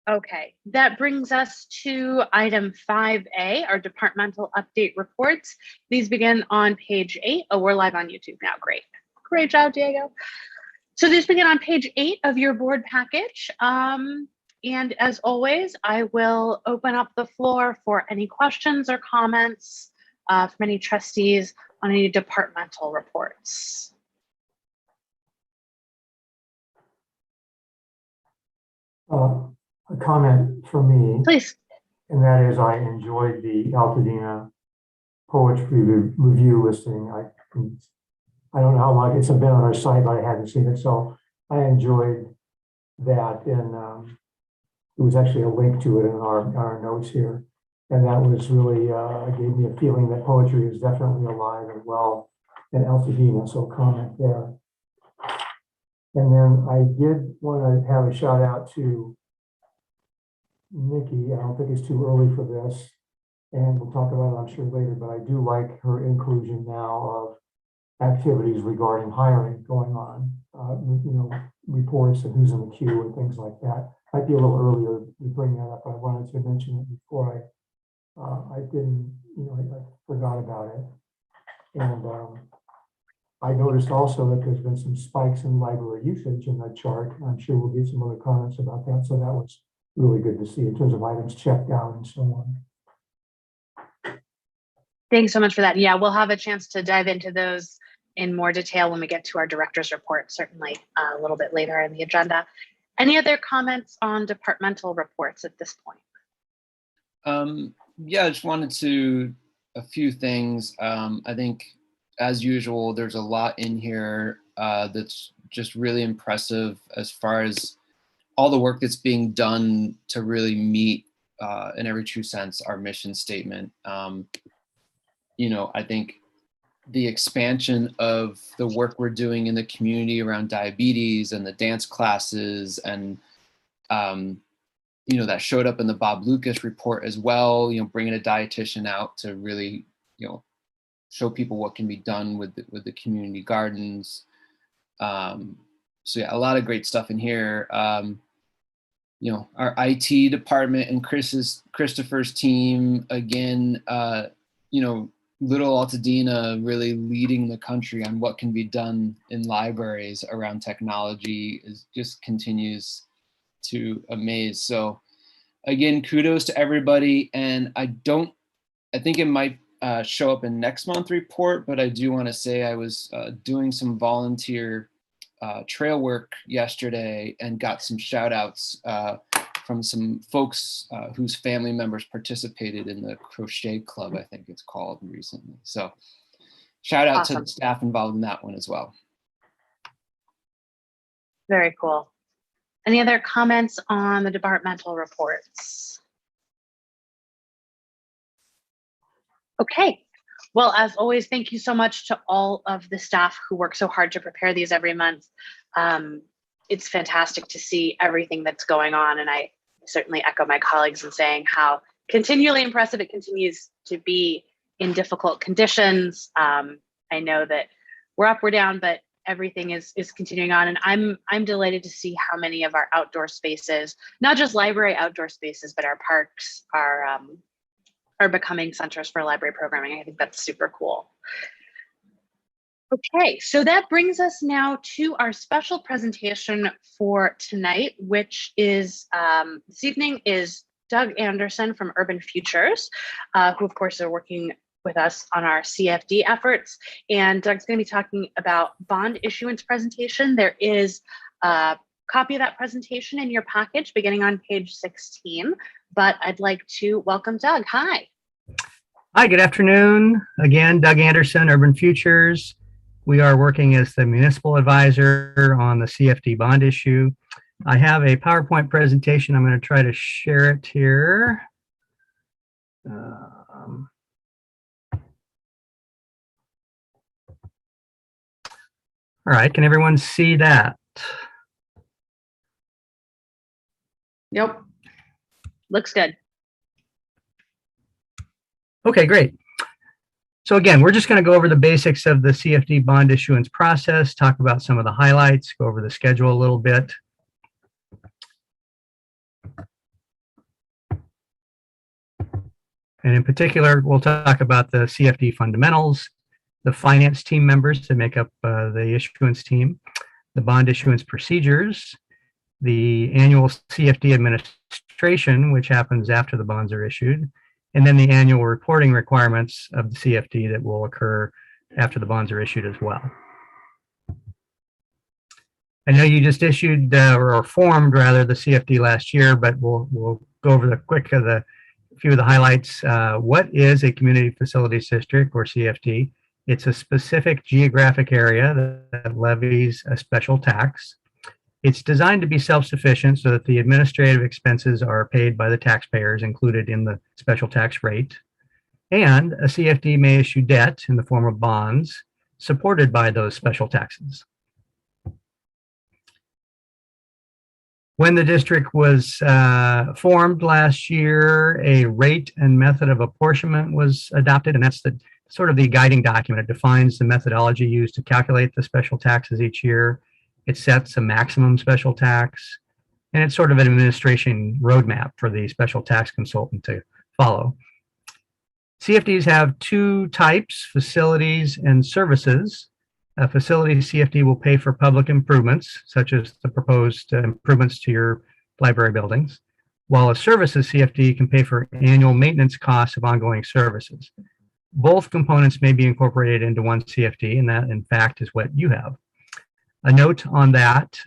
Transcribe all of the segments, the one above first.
Okay, that brings us to item 5A, our departmental update reports. These begin on page 8. Oh, we're live on YouTube now. Great. Great job, Diego. So these begin on page 8 of your board package. And as always, I will open up the floor for any questions or comments from any trustees on any departmental reports. A comment from me, Please. and that is I enjoyed the Altadena poetry review listing. I don't know how long it's been on our site, but I hadn't seen it, so I enjoyed that. And there was actually a link to it in our notes here, and that was really gave me a feeling that poetry is definitely alive and well in Altadena. So comment there. And then I did want to have a shout out to Nikki. I don't think it's too early for this, and we'll talk about it, I'm sure, later, but I do like her inclusion now of activities regarding hiring going on, reports and who's in the queue and things like that. Might be a little earlier to bring that up. I wanted to mention it before I didn't, I forgot about it. And I noticed also that there's been some spikes in library usage in that chart. I'm sure we'll get some other comments about that. So that was really good to see in terms of items checked out and so on. Thanks so much for that. Yeah, we'll have a chance to dive into those in more detail when we get to our director's report, certainly a little bit later in the agenda. Any other comments on departmental reports at this point? Yeah, I just wanted to, a few things. I think, as usual, there's a lot in here that's just really impressive as far as all the work that's being done to really meet, in every true sense, our mission statement. I think the expansion of the work we're doing in the community around diabetes and the dance classes, and that showed up in the Bob Lucas report as well, bringing a dietitian out to really, show people what can be done with the community gardens. So yeah, a lot of great stuff in here. Our IT department and Christopher's team, again, Little Altadena really leading the country on what can be done in libraries around technology just continues to amaze. So again, kudos to everybody. And I think it might show up in next month's report, but I do want to say I was doing some volunteer trail work yesterday and got some shout outs from some folks whose family members participated in the crochet club, I think it's called, recently. So shout out to the staff involved in that one as well. Very cool. Any other comments on the departmental reports? Okay. Well, as always, thank you so much to all of the staff who work so hard to prepare these every month. It's fantastic to see everything that's going on. And I certainly echo my colleagues in saying how continually impressive it continues to be in difficult conditions. I know that we're up, we're down, but everything is continuing on. And I'm delighted to see how many of our outdoor spaces, not just library outdoor spaces, but our parks are becoming centers for library programming. I think that's super cool. Okay, so that brings us now to our special presentation for tonight, which is this evening is Doug Anderson from Urban Futures, who of course are working with us on our CFD efforts. And Doug's going to be talking about bond issuance presentation. There is a copy of that presentation in your package beginning on page 16, but I'd like to welcome Doug. Hi. Hi, good afternoon. Again, Doug Anderson, Urban Futures. We are working as the municipal advisor on the CFD bond issue. I have a PowerPoint presentation. I'm going to try to share it here. All right, can everyone see that? Yep. Looks good. Okay, great. So again, we're just going to go over the basics of the CFD bond issuance process, talk about some of the highlights, go over the schedule a little bit. And in particular, we'll talk about the CFD fundamentals, the finance team members that make up the issuance team, the bond issuance procedures, the annual CFD administration, which happens after the bonds are issued, and then the annual reporting requirements of the CFD that will occur after the bonds are issued as well. I know you just issued or formed rather the CFD last year, but we'll go over a few of the highlights. What is a community facilities district or CFD? It's a specific geographic area that levies a special tax. It's designed to be self-sufficient so that the administrative expenses are paid by the taxpayers included in the special tax rate. And a CFD may issue debt in the form of bonds supported by those special taxes. When the district was formed last year, a rate and method of apportionment was adopted, and that's the sort of the guiding document. It defines the methodology used to calculate the special taxes each year. It sets a maximum special tax, and it's sort of an administration roadmap for the special tax consultant to follow. CFDs have two types, facilities and services. A facility CFD will pay for public improvements, such as the proposed improvements to your library buildings, while a services CFD can pay for annual maintenance costs of ongoing services. Both components may be incorporated into one CFD, and that, in fact, is what you have. A note on that,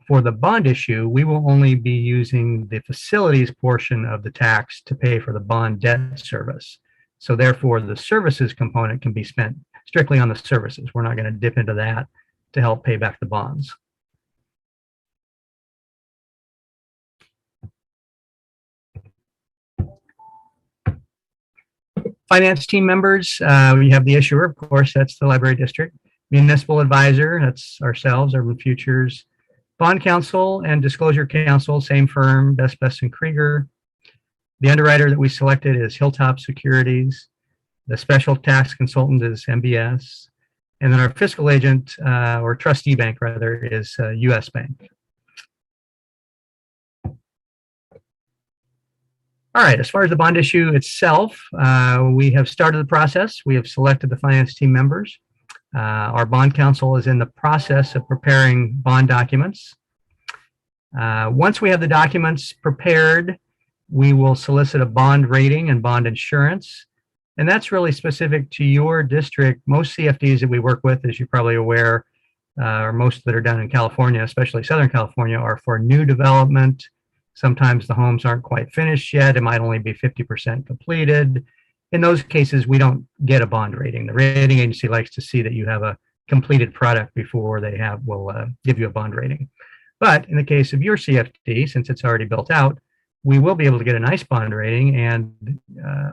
for the bond issue, we will only be using the facilities portion of the tax to pay for the bond debt service. So therefore, the services component can be spent strictly on the services. We're not going to dip into that to help pay back the bonds. Finance team members, we have the issuer, of course, that's the library district. Municipal advisor, that's ourselves, Urban Futures. Bond counsel and disclosure counsel, same firm, Best and Krieger. The underwriter that we selected is Hilltop Securities. The special tax consultant is MBS. And then our fiscal agent, or trustee bank rather, is US Bank. All right, as far as the bond issue itself, we have started the process. We have selected the finance team members. Our bond counsel is in the process of preparing bond documents. Once we have the documents prepared, we will solicit a bond rating and bond insurance. And that's really specific to your district. Most CFDs that we work with, as you're probably aware, or most that are done in California, especially Southern California, are for new development. Sometimes the homes aren't quite finished yet. It might only be 50% completed. In those cases, we don't get a bond rating. The rating agency likes to see that you have a completed product before they will give you a bond rating. But in the case of your CFD, since it's already built out, we will be able to get a nice bond rating and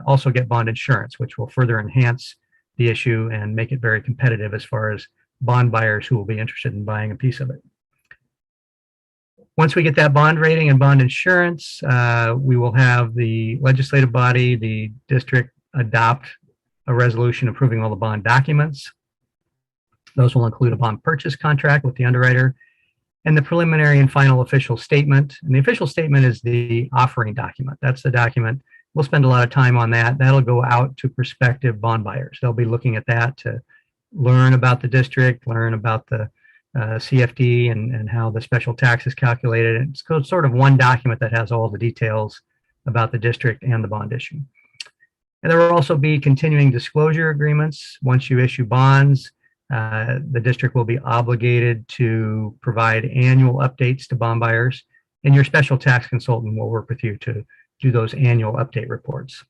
also get bond insurance, which will further enhance the issue and make it very competitive as far as bond buyers who will be interested in buying a piece of it. Once we get that bond rating and bond insurance, we will have the legislative body, the district, adopt a resolution approving all the bond documents. Those will include a bond purchase contract with the underwriter and the preliminary and final official statement. And the official statement is the offering document. That's the document. We'll spend a lot of time on that. That'll go out to prospective bond buyers. They'll be looking at that to learn about the district, learn about the CFD and how the special tax is calculated. It's sort of one document that has all the details about the district and the bond issue. And there will also be continuing disclosure agreements. Once you issue bonds, the district will be obligated to provide annual updates to bond buyers, and your special tax consultant will work with you to do those annual update reports.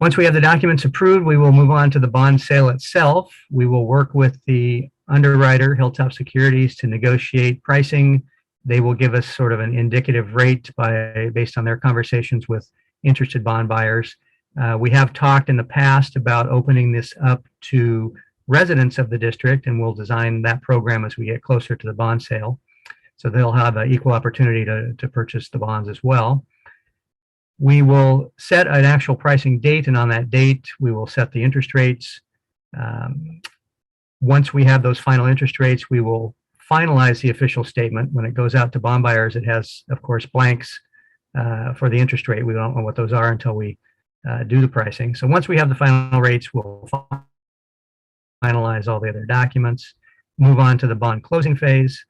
Once we have the documents approved, we will move on to the bond sale itself. We will work with the underwriter, Hilltop Securities, to negotiate pricing. They will give us sort of an indicative rate based on their conversations with interested bond buyers. We have talked in the past about opening this up to residents of the district, and we'll design that program as we get closer to the bond sale. So they'll have an equal opportunity to purchase the bonds as well. We will set an actual pricing date, and on that date, we will set the interest rates. Once we have those final interest rates, we will finalize the official statement. When it goes out to bond buyers, it has, of course, blanks for the interest rate. We don't know what those are until we do the pricing. So once we have the final rates, we'll finalize all the other documents, move on to the bond closing phase.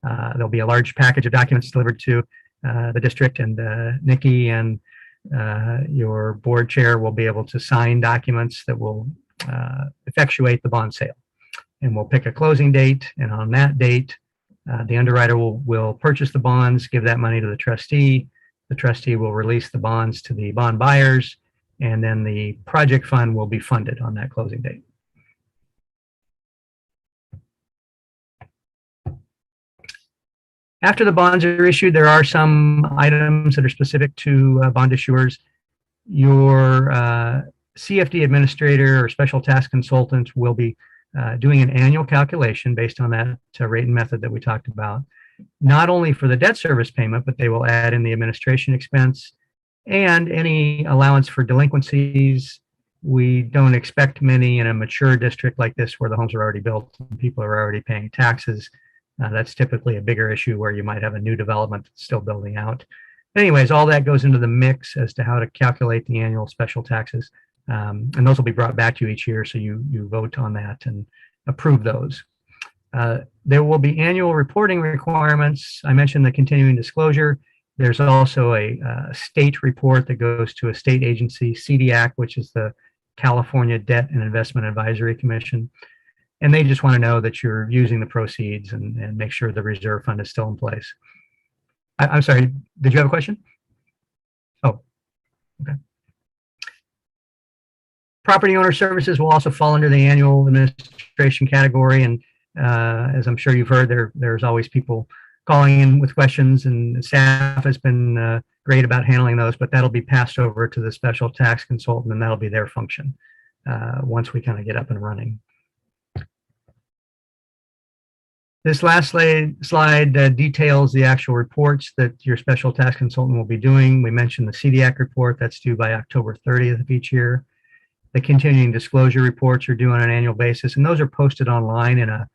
There'll be a large package of documents delivered to the district, and Nikki and your board chair will be able to sign documents that will effectuate the bond sale. And we'll pick a closing date, and on that date, the underwriter will purchase the bonds, give that money to the trustee. The trustee will release the bonds to the bond buyers, and then the project fund will be funded on that closing date. After the bonds are issued, there are some items that are specific to bond issuers. Your CFD administrator or special task consultant will be doing an annual calculation based on that rate and method that we talked about, not only for the debt service payment, but they will add in the administration expense and any allowance for delinquencies. We don't expect many in a mature district like this where the homes are already built and people are already paying taxes. That's typically a bigger issue where you might have a new development still building out. Anyways, all that goes into the mix as to how to calculate the annual special taxes. And those will be brought back to you each year, so you vote on that and approve those. There will be annual reporting requirements. I mentioned the continuing disclosure. There's also a state report that goes to a state agency, CDAC, which is the California Debt and Investment Advisory Commission. And they just want to know that you're using the proceeds and make sure the reserve fund is still in place. I'm sorry, did you have a question? Oh, okay. Property owner services will also fall under the annual administration category. And as I'm sure you've heard, there's always people calling in with questions, and staff has been great about handling those, but that'll be passed over to the special tax consultant, and that'll be their function once we kind of get up and running. This last slide details the actual reports that your special tax consultant will be doing. We mentioned the CDAC report that's due by October 30th of each year. The continuing disclosure reports are due on an annual basis, and those are posted online in a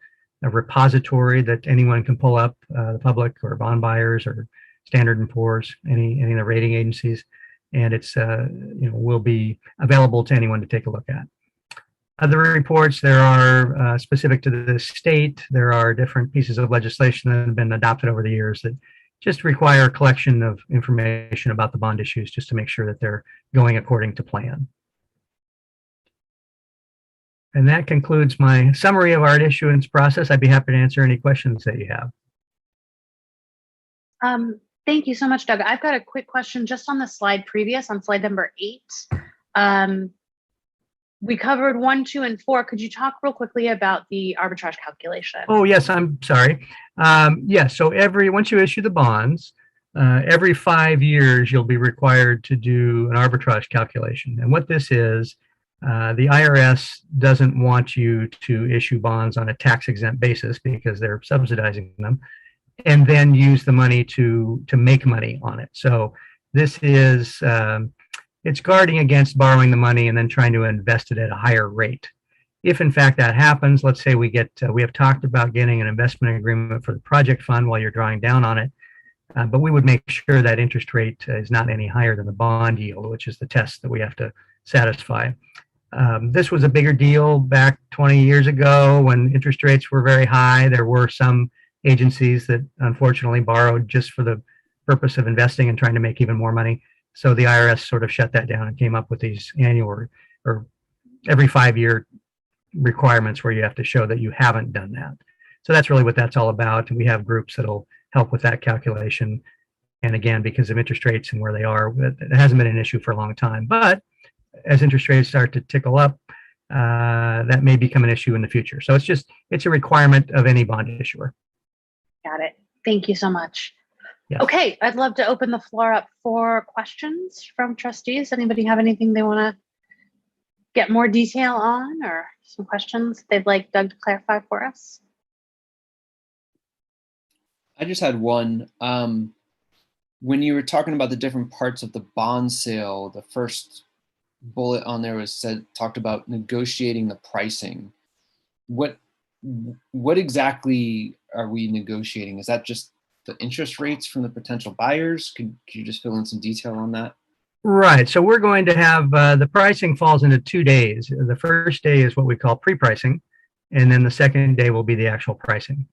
repository that anyone can pull up, the public or bond buyers or Standard & Poor's, any of the rating agencies, and it's will be available to anyone to take a look at. Other reports, there are specific to the state. There are different pieces of legislation that have been adopted over the years that just require a collection of information about the bond issues just to make sure that they're going according to plan. And that concludes my summary of our issuance process. I'd be happy to answer any questions that you have. Thank you so much, Doug. I've got a quick question just on the slide previous, on slide number 8. We covered 1, 2, and 4. Could you talk real quickly about the arbitrage calculation? Oh, yes, I'm sorry. Yes, so once you issue the bonds, every 5 years, you'll be required to do an arbitrage calculation. And what this is, the IRS doesn't want you to issue bonds on a tax-exempt basis because they're subsidizing them, and then use the money to make money on it. So this is, it's guarding against borrowing the money and then trying to invest it at a higher rate. If in fact that happens, let's say we have talked about getting an investment agreement for the project fund while you're drawing down on it, but we would make sure that interest rate is not any higher than the bond yield, which is the test that we have to satisfy. This was a bigger deal back 20 years ago when interest rates were very high. There were some agencies that unfortunately borrowed just for the purpose of investing and trying to make even more money. So the IRS sort of shut that down and came up with these annual or every 5-year requirements where you have to show that you haven't done that. So that's really what that's all about. And we have groups that'll help with that calculation. And again, because of interest rates and where they are, it hasn't been an issue for a long time. But as interest rates start to tickle up, that may become an issue in the future. So it's a requirement of any bond issuer. Got it. Thank you so much. Yes. Okay, I'd love to open the floor up for questions from trustees. Anybody have anything they want to get more detail on, or some questions they'd like Doug to clarify for us? I just had one. When you were talking about the different parts of the bond sale, the first bullet on there talked about negotiating the pricing. What exactly are we negotiating? Is that just the interest rates from the potential buyers? Could you just fill in some detail on that? Right. So we're going to have the pricing falls into 2 days. The first day is what we call pre-pricing, and then the second day will be the actual pricing.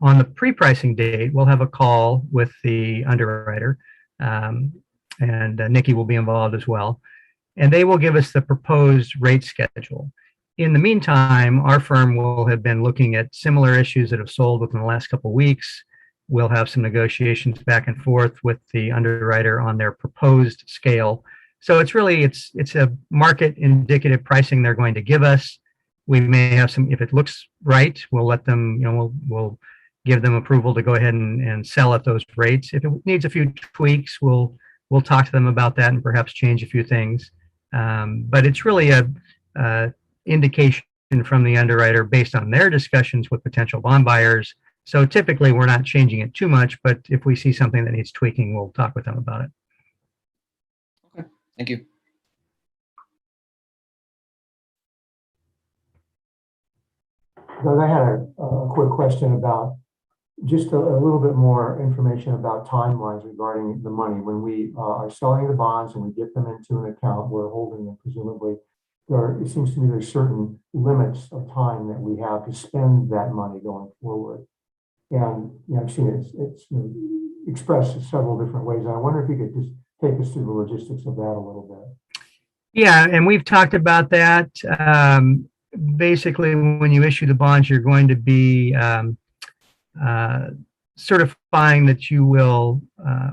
On the pre-pricing date, we'll have a call with the underwriter, and Nikki will be involved as well, and they will give us the proposed rate schedule. In the meantime, our firm will have been looking at similar issues that have sold within the last couple of weeks. We'll have some negotiations back and forth with the underwriter on their proposed scale. So it's a market indicative pricing they're going to give us. We may have some, if it looks right, we'll let them, we'll give them approval to go ahead and sell at those rates. If it needs a few tweaks, we'll talk to them about that and perhaps change a few things. But it's really a indication from the underwriter based on their discussions with potential bond buyers. So typically we're not changing it too much, but if we see something that needs tweaking, we'll talk with them about it. Okay, thank you. Doug, I had a quick question about just a little bit more information about timelines regarding the money. When we are selling the bonds and we get them into an account, we're holding them presumably. It seems to me there's certain limits of time that we have to spend that money going forward. And I've seen it's expressed in several different ways. I wonder if you could just take us through the logistics of that a little bit. Yeah, and we've talked about that. Basically, when you issue the bonds, you're going to be certifying that you will,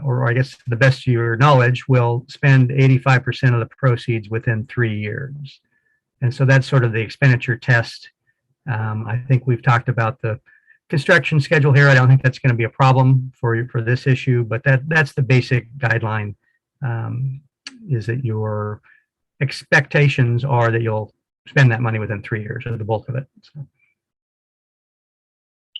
or I guess to the best of your knowledge, will spend 85% of the proceeds within 3 years. And so that's sort of the expenditure test. I think we've talked about the construction schedule here. I don't think that's going to be a problem for this issue, but that's the basic guideline, is that your expectations are that you'll spend that money within 3 years, or the bulk of it. So.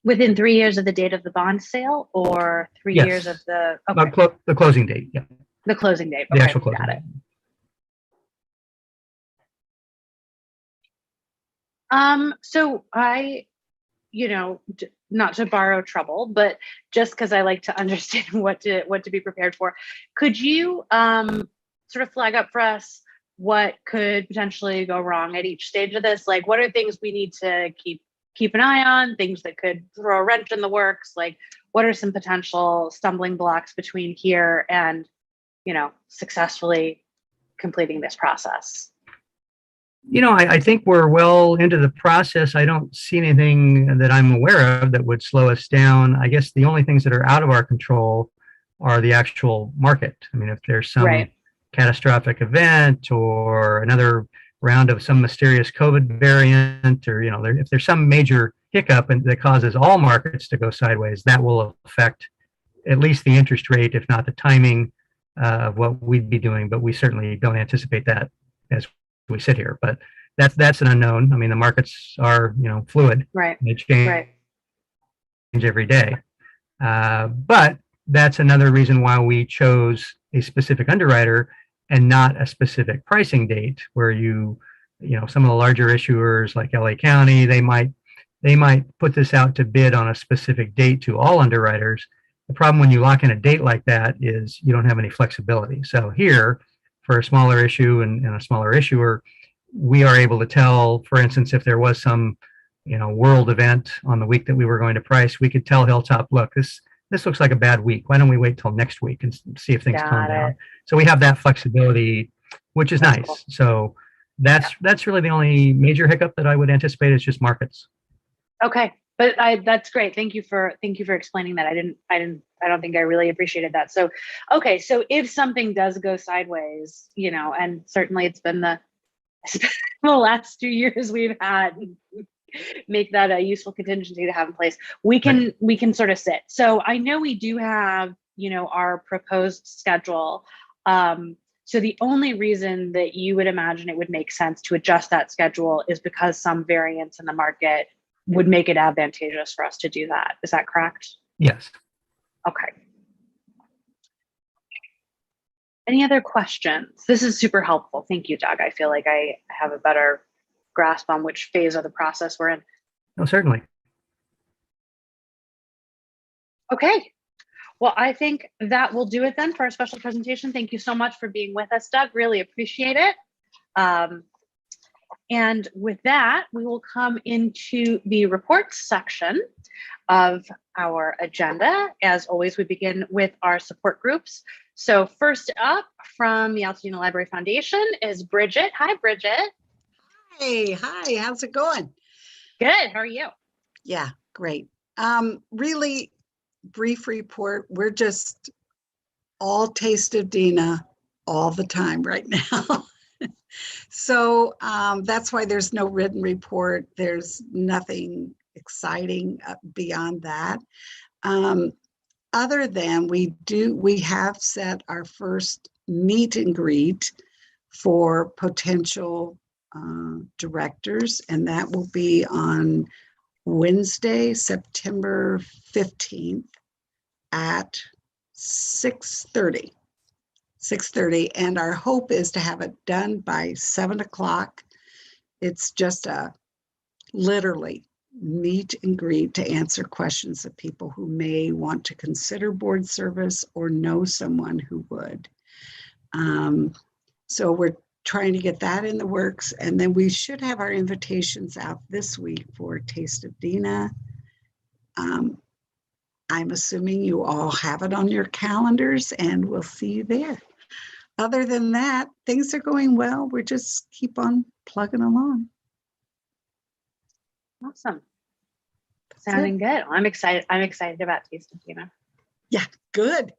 Within 3 years of the date of the bond sale, or 3 Yes. years of the, okay, The closing date, yeah. the closing date. The Okay, actual closing got date. it. So I, not to borrow trouble, but just because I like to understand what to be prepared for, could you sort of flag up for us what could potentially go wrong at each stage of this? Like, what are things we need to keep an eye on, things that could throw a wrench in the works? Like, what are some potential stumbling blocks between here and, successfully completing this process? I think we're well into the process. I don't see anything that I'm aware of that would slow us down. I guess the only things that are out of our control are the actual market. I mean, if there's some Right. catastrophic event or another round of some mysterious COVID variant, or, if there's some major hiccup that causes all markets to go sideways, that will affect at least the interest rate, if not the timing of what we'd be doing. But we certainly don't anticipate that as we sit here, but that's an unknown. I mean, the markets are, fluid. Right. They change Right. every day. But that's another reason why we chose a specific underwriter and not a specific pricing date, where some of the larger issuers like LA County, they might put this out to bid on a specific date to all underwriters. The problem when you lock in a date like that is you don't have any flexibility. So here, for a smaller issue and a smaller issuer, we are able to tell, for instance, if there was some, world event on the week that we were going to price, we could tell Hilltop, look, this looks like a bad week. Why don't we wait till next week and see if things calm down? So we have that flexibility, which is That's nice. cool. So that's really the only major hiccup that I would anticipate is just markets. Okay, but that's great. Thank you for explaining that. I don't think I really appreciated that. So, okay, so if something does go sideways, and certainly it's been the last 2 years we've had, make that a useful contingency to have in place. We can sort of sit. So I know we do have, our proposed schedule. So the only reason that you would imagine it would make sense to adjust that schedule is because some variance in the market would make it advantageous for us to do that. Is that correct? Yes. Okay. Any other questions? This is super helpful. Thank you, Doug. I feel like I have a better grasp on which phase of the process we're in. No, certainly. Okay. Well, I think that will do it then for our special presentation. Thank you so much for being with us, Doug. Really appreciate it. And with that, we will come into the reports section of our agenda. As always, we begin with our support groups. So first up from the Altadena Library Foundation is Bridget. Hi, Bridget. Hey, hi, how's it going? Good. How are you? Yeah, great. Really brief report. We're just all Taste of Dina all the time right now. So that's why there's no written report. There's nothing exciting beyond that. Other than we have set our first meet and greet for potential directors, and that will be on Wednesday, September 15th at 6:30. 6:30, and our hope is to have it done by 7 o'clock. It's just a literally meet and greet to answer questions of people who may want to consider board service or know someone who would. So we're trying to get that in the works, and then we should have our invitations out this week for Taste of Dina. I'm assuming you all have it on your calendars, and we'll see you there. Other than that, things are going well. We're just keep on plugging along. Awesome. Sounding good. I'm excited. I'm excited about Taste of Dina. Yeah, good.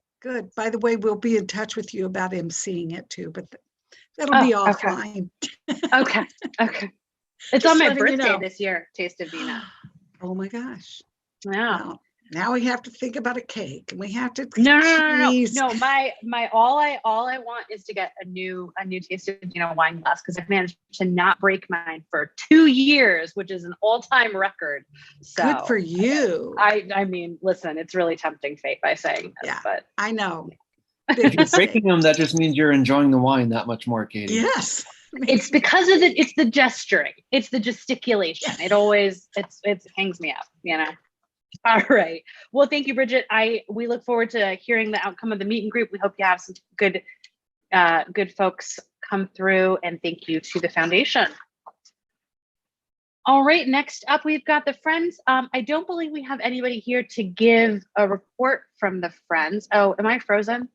By the way, we'll be in touch with you about him seeing it too, but that'll be offline. Okay. It's Just on my letting you birthday know. this year, Taste of Dina. Oh my gosh. Yeah. Well, now we have to think about a cake, and we have to No. Jeez. My all I want is to get a new Taste of Dina wine glass, because I've managed to not break mine for 2 years, which is an all-time record. So Good for you. I mean, listen, it's really tempting fate by saying this, Yeah. but I know. If you're breaking them, that just means you're enjoying the wine that much more, Katie. Yes. it's because of it's the gesturing, it's the gesticulation. It always it hangs me up, you know. All right. Well, thank you, Bridget. We look forward to hearing the outcome of the meet and greet. We hope you have some good folks come through, and thank you to the foundation. All right, next up, we've got the Friends. I don't believe we have anybody here to give a report from the Friends. Oh, am I frozen?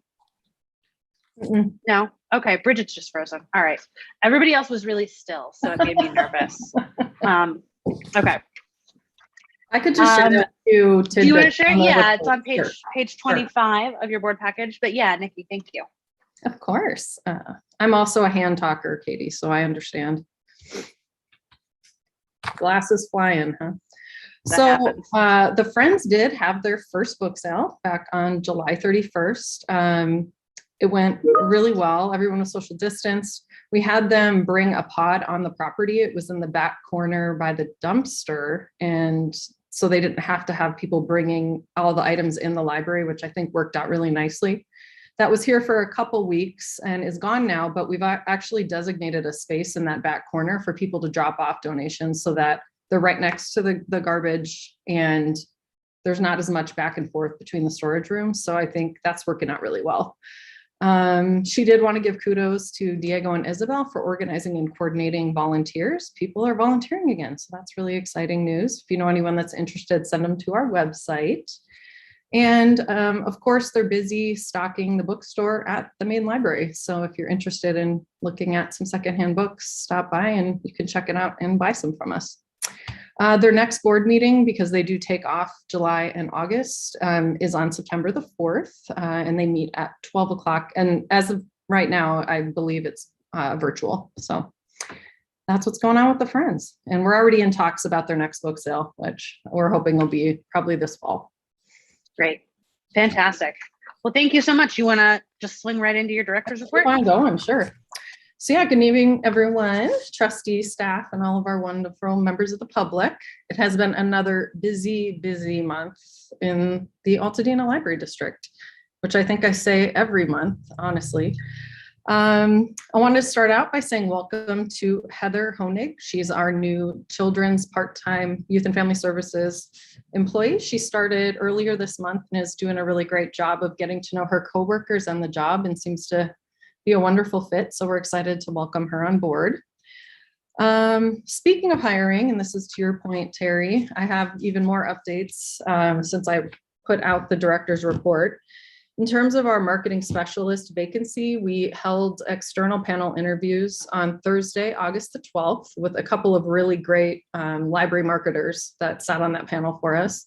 No? Okay, Bridget's just frozen. All right. Everybody else was really still, so it made me nervous. Okay. I could just share that too. Do you want to share? Yeah, it's on Sure. page 25 of your board package. But yeah, Nikki, thank you. Of course. I'm also a hand talker, Katie, so I understand. Glasses flying, huh? That So the Friends did have their first book sale back on July 31st. It went really well. Everyone was social distanced. We had them bring a pod on the property. It was in the back corner by the dumpster. And so they didn't have to have people bringing all the items in the library, which I think worked out really nicely. That was here for a couple weeks and is gone now, but we've actually designated a space in that back corner for people to drop off donations so that they're right next to the garbage, and there's not as much back and forth between the storage rooms. So I think that's working out really well. She did want to give kudos to Diego and Isabel for organizing and coordinating volunteers. People are volunteering again, so that's really exciting news. If you know anyone that's interested, send them to our website. And of course, they're busy stocking the bookstore at the main library. So if you're interested in looking at some secondhand books, stop by and you can check it out and buy some from us. Their next board meeting, because they do take off July and August, is on September the 4th, and they meet at 12 o'clock. And as of right now, I believe it's virtual. So that's what's going on with the Friends. And we're already in talks about their next book sale, which we're hoping will be probably this fall. Great. Fantastic. Well, thank you so much. You want to just swing right into your director's report? I'm going, sure. So yeah, good evening, everyone, trustee, staff, and all of our wonderful members of the public. It has been another busy month in the Altadena Library District, which I think I say every month, honestly. I wanted to start out by saying welcome to Heather Honig. She's our new children's part-time youth and family services employee. She started earlier this month and is doing a really great job of getting to know her coworkers and the job, and seems to be a wonderful fit. So we're excited to welcome her on board. Speaking of hiring, and this is to your point, Terry, I have even more updates since I put out the director's report. In terms of our marketing specialist vacancy, we held external panel interviews on Thursday, August the 12th, with a couple of really great library marketers that sat on that panel for us,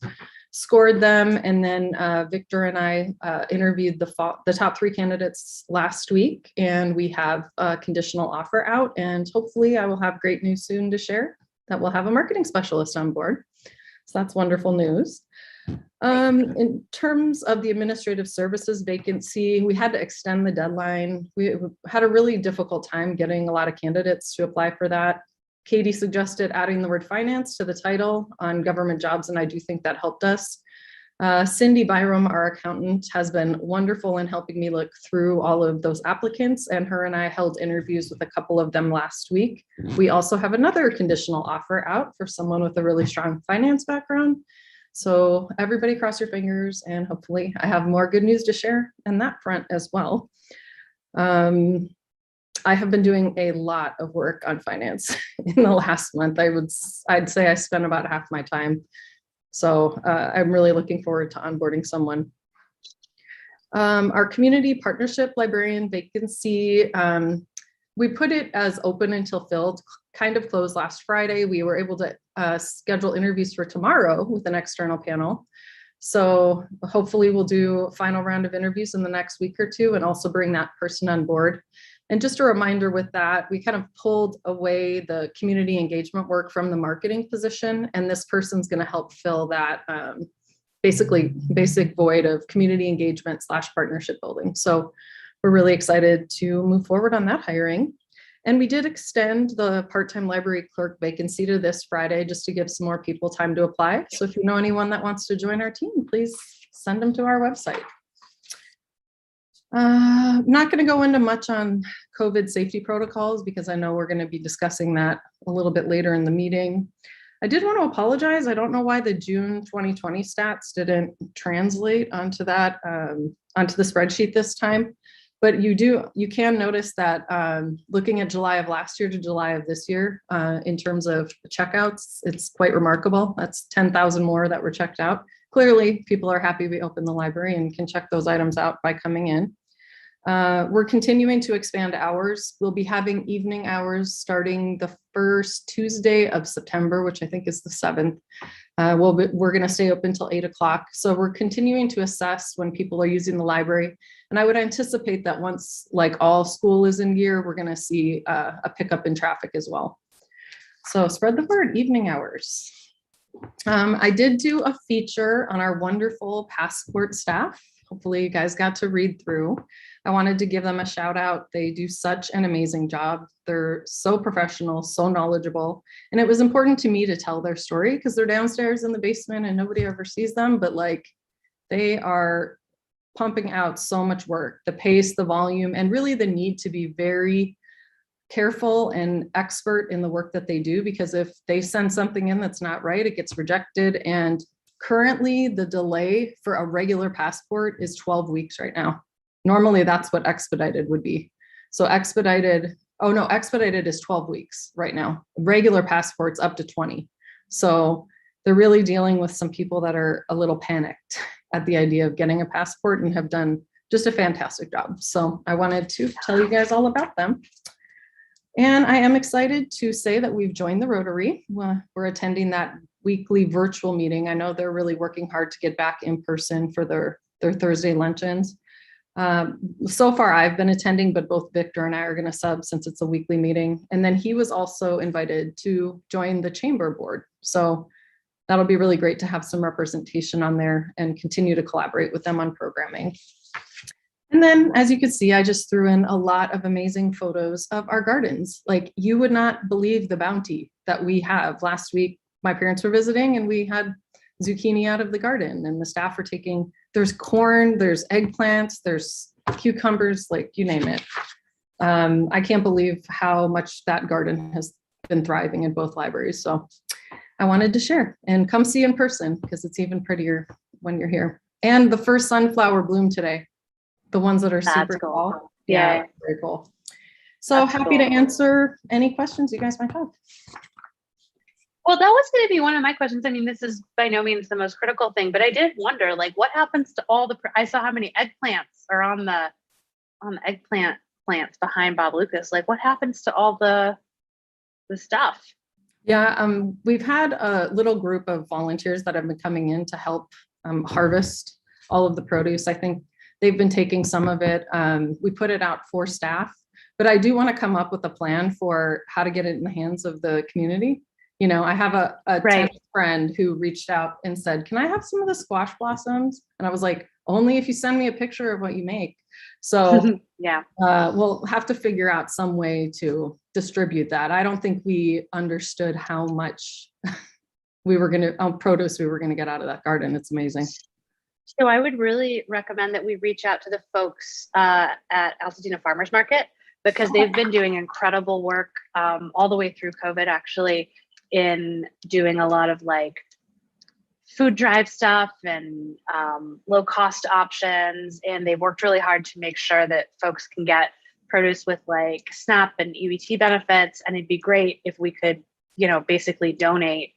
scored them, and then Victor and I interviewed the top 3 candidates last week, and we have a conditional offer out, and hopefully I will have great news soon to share that we'll have a marketing specialist on board. So that's wonderful news. In terms of the administrative services vacancy, we had to extend the deadline. We had a really difficult time getting a lot of candidates to apply for that. Katie suggested adding the word finance to the title on government jobs, and I do think that helped us. Cindy Byram, our accountant, has been wonderful in helping me look through all of those applicants, and her and I held interviews with a couple of them last week. We also have another conditional offer out for someone with a really strong finance background. So everybody cross your fingers, and hopefully I have more good news to share on that front as well. I have been doing a lot of work on finance in the last month. I'd say I spent about half my time. So I'm really looking forward to onboarding someone. Our community partnership librarian vacancy, we put it as open until filled, kind of closed last Friday. We were able to schedule interviews for tomorrow with an external panel. So hopefully we'll do a final round of interviews in the next week or two, and also bring that person on board. And just a reminder with that, we kind of pulled away the community engagement work from the marketing position, and this person's going to help fill that basically basic void of community engagement / partnership building. So we're really excited to move forward on that hiring. And we did extend the part-time library clerk vacancy to this Friday, just to give some more people time to apply. So if you know anyone that wants to join our team, please send them to our website. I'm not going to go into much on COVID safety protocols, because I know we're going to be discussing that a little bit later in the meeting. I did want to apologize. I don't know why the June 2020 stats didn't translate onto that, onto the spreadsheet this time. But you can notice that looking at July of last year to July of this year, in terms of checkouts, it's quite remarkable. That's 10,000 more that were checked out. Clearly, people are happy we opened the library and can check those items out by coming in. We're continuing to expand hours. We'll be having evening hours starting the first Tuesday of September, which I think is the 7th. We're going to stay open until 8 o'clock. So we're continuing to assess when people are using the library. And I would anticipate that once like all school is in gear, we're going to see a pickup in traffic as well. So spread the word, evening hours. I did do a feature on our wonderful Passport staff. Hopefully you guys got to read through. I wanted to give them a shout out. They do such an amazing job. They're so professional, so knowledgeable. And it was important to me to tell their story, because they're downstairs in the basement and nobody ever sees them, but like they are pumping out so much work, the pace, the volume, and really the need to be very careful and expert in the work that they do, because if they send something in that's not right, it gets rejected. And currently the delay for a regular passport is 12 weeks right now. Normally that's what expedited would be. So expedited is 12 weeks right now. Regular passports up to 20. So they're really dealing with some people that are a little panicked at the idea of getting a passport, and have done just a fantastic job. So I wanted to tell you guys all about them. And I am excited to say that we've joined the Rotary. We're attending that weekly virtual meeting. I know they're really working hard to get back in person for their Thursday luncheons. So far I've been attending, but both Victor and I are going to sub since it's a weekly meeting. And then he was also invited to join the chamber board. So that'll be really great to have some representation on there and continue to collaborate with them on programming. And then, as you can see, I just threw in a lot of amazing photos of our gardens. Like, you would not believe the bounty that we have. Last week, my parents were visiting and we had zucchini out of the garden, and the staff are taking, there's corn, there's eggplants, there's cucumbers, like you name it. I can't believe how much that garden has been thriving in both libraries. So I wanted to share and come see in person because it's even prettier when you're here. And the first sunflower bloom today, the ones that are That's super cool. tall. Yeah. Very cool. So That's happy to cool. answer any questions you guys might have. Well, that was going to be one of my questions. I mean, this is by no means the most critical thing, but I did wonder, like, what happens to all the, I saw how many eggplants are on the eggplant plants behind Bob Lucas. Like, what happens to all the stuff? Yeah, we've had a little group of volunteers that have been coming in to help harvest all of the produce. I think they've been taking some of it. We put it out for staff, but I do want to come up with a plan for how to get it in the hands of the community. You know, I have a tennis friend who reached out and said, can I have some of the squash blossoms? And I was like, only if you send me a picture of what you make. So Yeah. we'll have to figure out some way to distribute that. I don't think we understood how much produce we were going to get out of that garden. It's amazing. So I would really recommend that we reach out to the folks at Altadena Farmers Market, because they've been doing incredible work all the way through COVID, actually, in doing a lot of like food drive stuff and low cost options. And they've worked really hard to make sure that folks can get produce with like SNAP and EBT benefits. And it'd be great if we could, you know, basically donate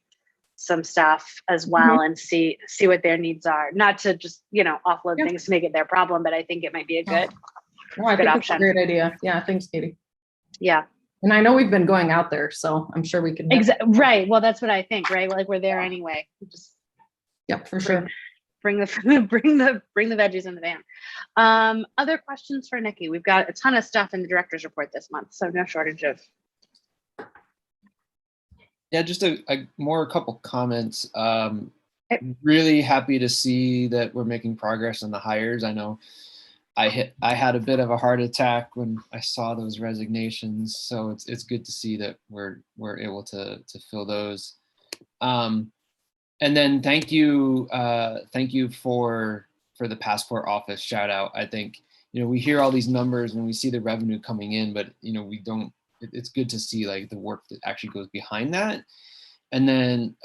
some stuff as well and see what their needs are. Not to just, you know, offload things to make it their problem, but I think it might be a good, I think option. It's a great idea. Yeah, thanks, Katie. Yeah. And I know we've been going out there, so I'm sure we can. Right. Well, that's what I think, right? Like we're there anyway. Just for sure. Bring the veggies in the van. Other questions for Nikki? We've got a ton of stuff in the director's report this month, so no shortage of. Yeah, just a couple comments. Really happy to see that we're making progress on the hires. I know I had a bit of a heart attack when I saw those resignations, so it's good to see that we're able to fill those. And then thank you for the passport office shout out. I think, you know, we hear all these numbers and we see the revenue coming in, but you know, we don't. It's good to see like the work that actually goes behind that. And then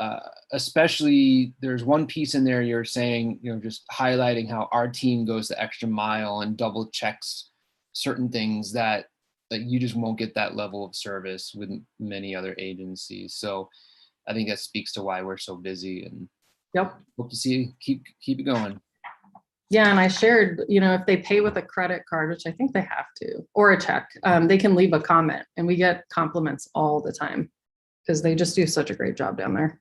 especially there's one piece in there you're saying, you know, just highlighting how our team goes the extra mile and double checks certain things that you just won't get that level of service with many other agencies. So I think that speaks to why we're so busy, and hope to see keep it going. Yeah, and I shared, you know, if they pay with a credit card, which I think they have to, or a check, they can leave a comment, and we get compliments all the time because they just do such a great job down there.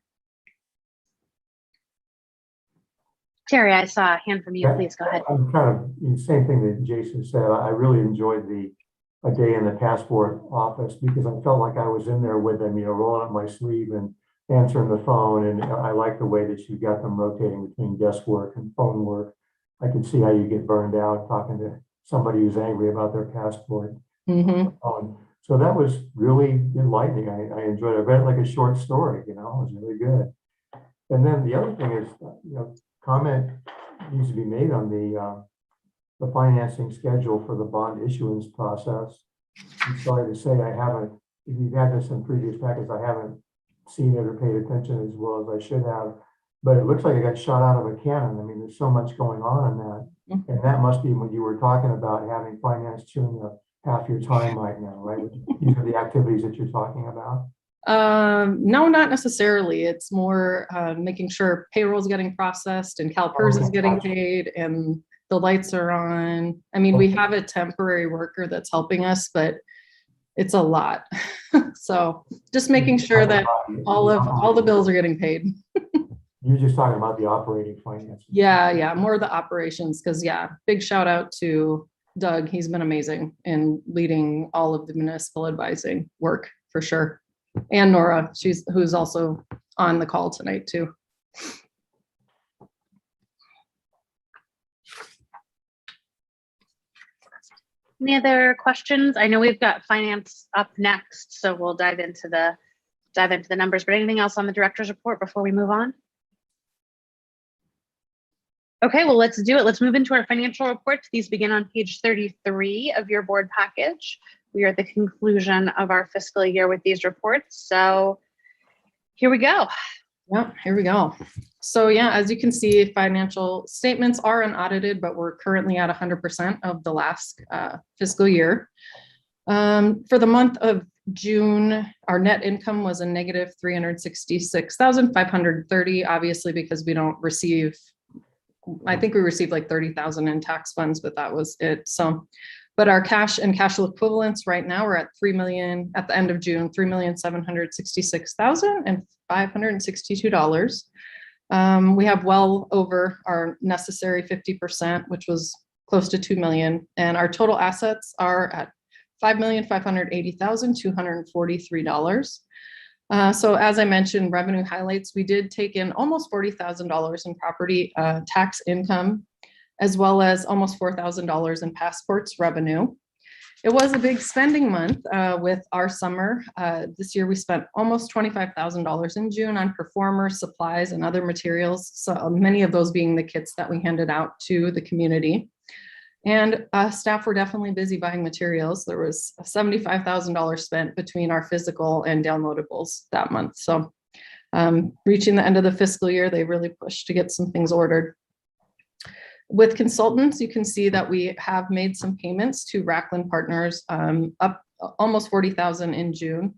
Terry, I saw a hand from you. Please go ahead. I'm kind of the same thing that Jason said. I really enjoyed a day in the passport office because I felt like I was in there with them, you know, rolling up my sleeve and answering the phone. And I like the way that you got them rotating between desk work and phone work. I can see how you get burned out talking to somebody who's angry about their passport. So that was really enlightening. I enjoyed it. I read it like a short story, you know, it was really good. And then the other thing is, you know, comment needs to be made on the financing schedule for the bond issuance process. I'm sorry to say I haven't, if you've had this in previous packets, I haven't seen it or paid attention as well as I should have. But it looks like I got shot out of a cannon. I mean, there's so much going on in that. And that must be what you were talking about, having finance chewing up half your time right now, right? These are the activities that you're talking about. No, not necessarily. It's more making sure payroll is getting processed and CalPERS is getting paid and the lights are on. I mean, we have a temporary worker that's helping us, but it's a lot. So just making sure that all the bills are getting paid. You're just talking about the operating finances. Yeah, more the operations, because big shout out to Doug. He's been amazing in leading all of the municipal advising work for sure. And Nora, who's also on the call tonight too. Any other questions? I know we've got finance up next, so we'll dive into the numbers, but anything else on the director's report before we move on? Okay, well, let's do it. Let's move into our financial reports. These begin on page 33 of your board package. we are at the conclusion of our fiscal year with these reports. So here we go. Yep, here we go. So yeah, as you can see, financial statements are unaudited, but we're currently at 100% of the last fiscal year. For the month of June, our net income was a negative 366,530, obviously because we don't receive, I think we received like 30,000 in tax funds, but that was it. So, but our cash and cash equivalents right now we're at 3 million at the end of June, $3,766,562. We have well over our necessary 50%, which was close to 2 million. And our total assets are at $5,580,243. So as I mentioned, revenue highlights, we did take in almost $40,000 in property tax income, as well as almost $4,000 in passports revenue. It was a big spending month with our summer. This year we spent almost $25,000 in June on performers, supplies, and other materials. So many of those being the kits that we handed out to the community. And staff were definitely busy buying materials. There was $75,000 spent between our physical and downloadables that month. So reaching the end of the fiscal year, they really pushed to get some things ordered. With consultants, you can see that we have made some payments to Racklin Partners, up almost $40,000 in June.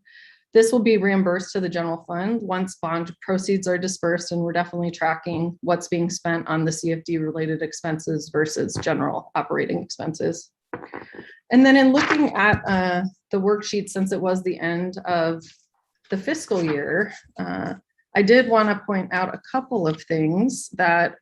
This will be reimbursed to the general fund once bond proceeds are dispersed, and we're definitely tracking what's being spent on the CFD related expenses versus general operating expenses. And then in looking at the worksheet, since it was the end of the fiscal year, I did want to point out a couple of things. That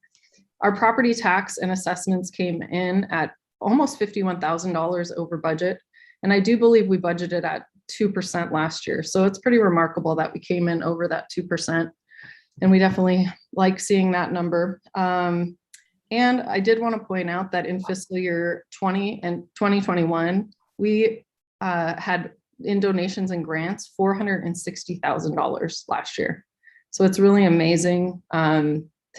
our property tax and assessments came in at almost $51,000 over budget. And I do believe we budgeted at 2% last year. So it's pretty remarkable that we came in over that 2%. And we definitely like seeing that number. And I did want to point out that in fiscal year 20 and 2021, we had in donations and grants, $460,000 last year. So it's really amazing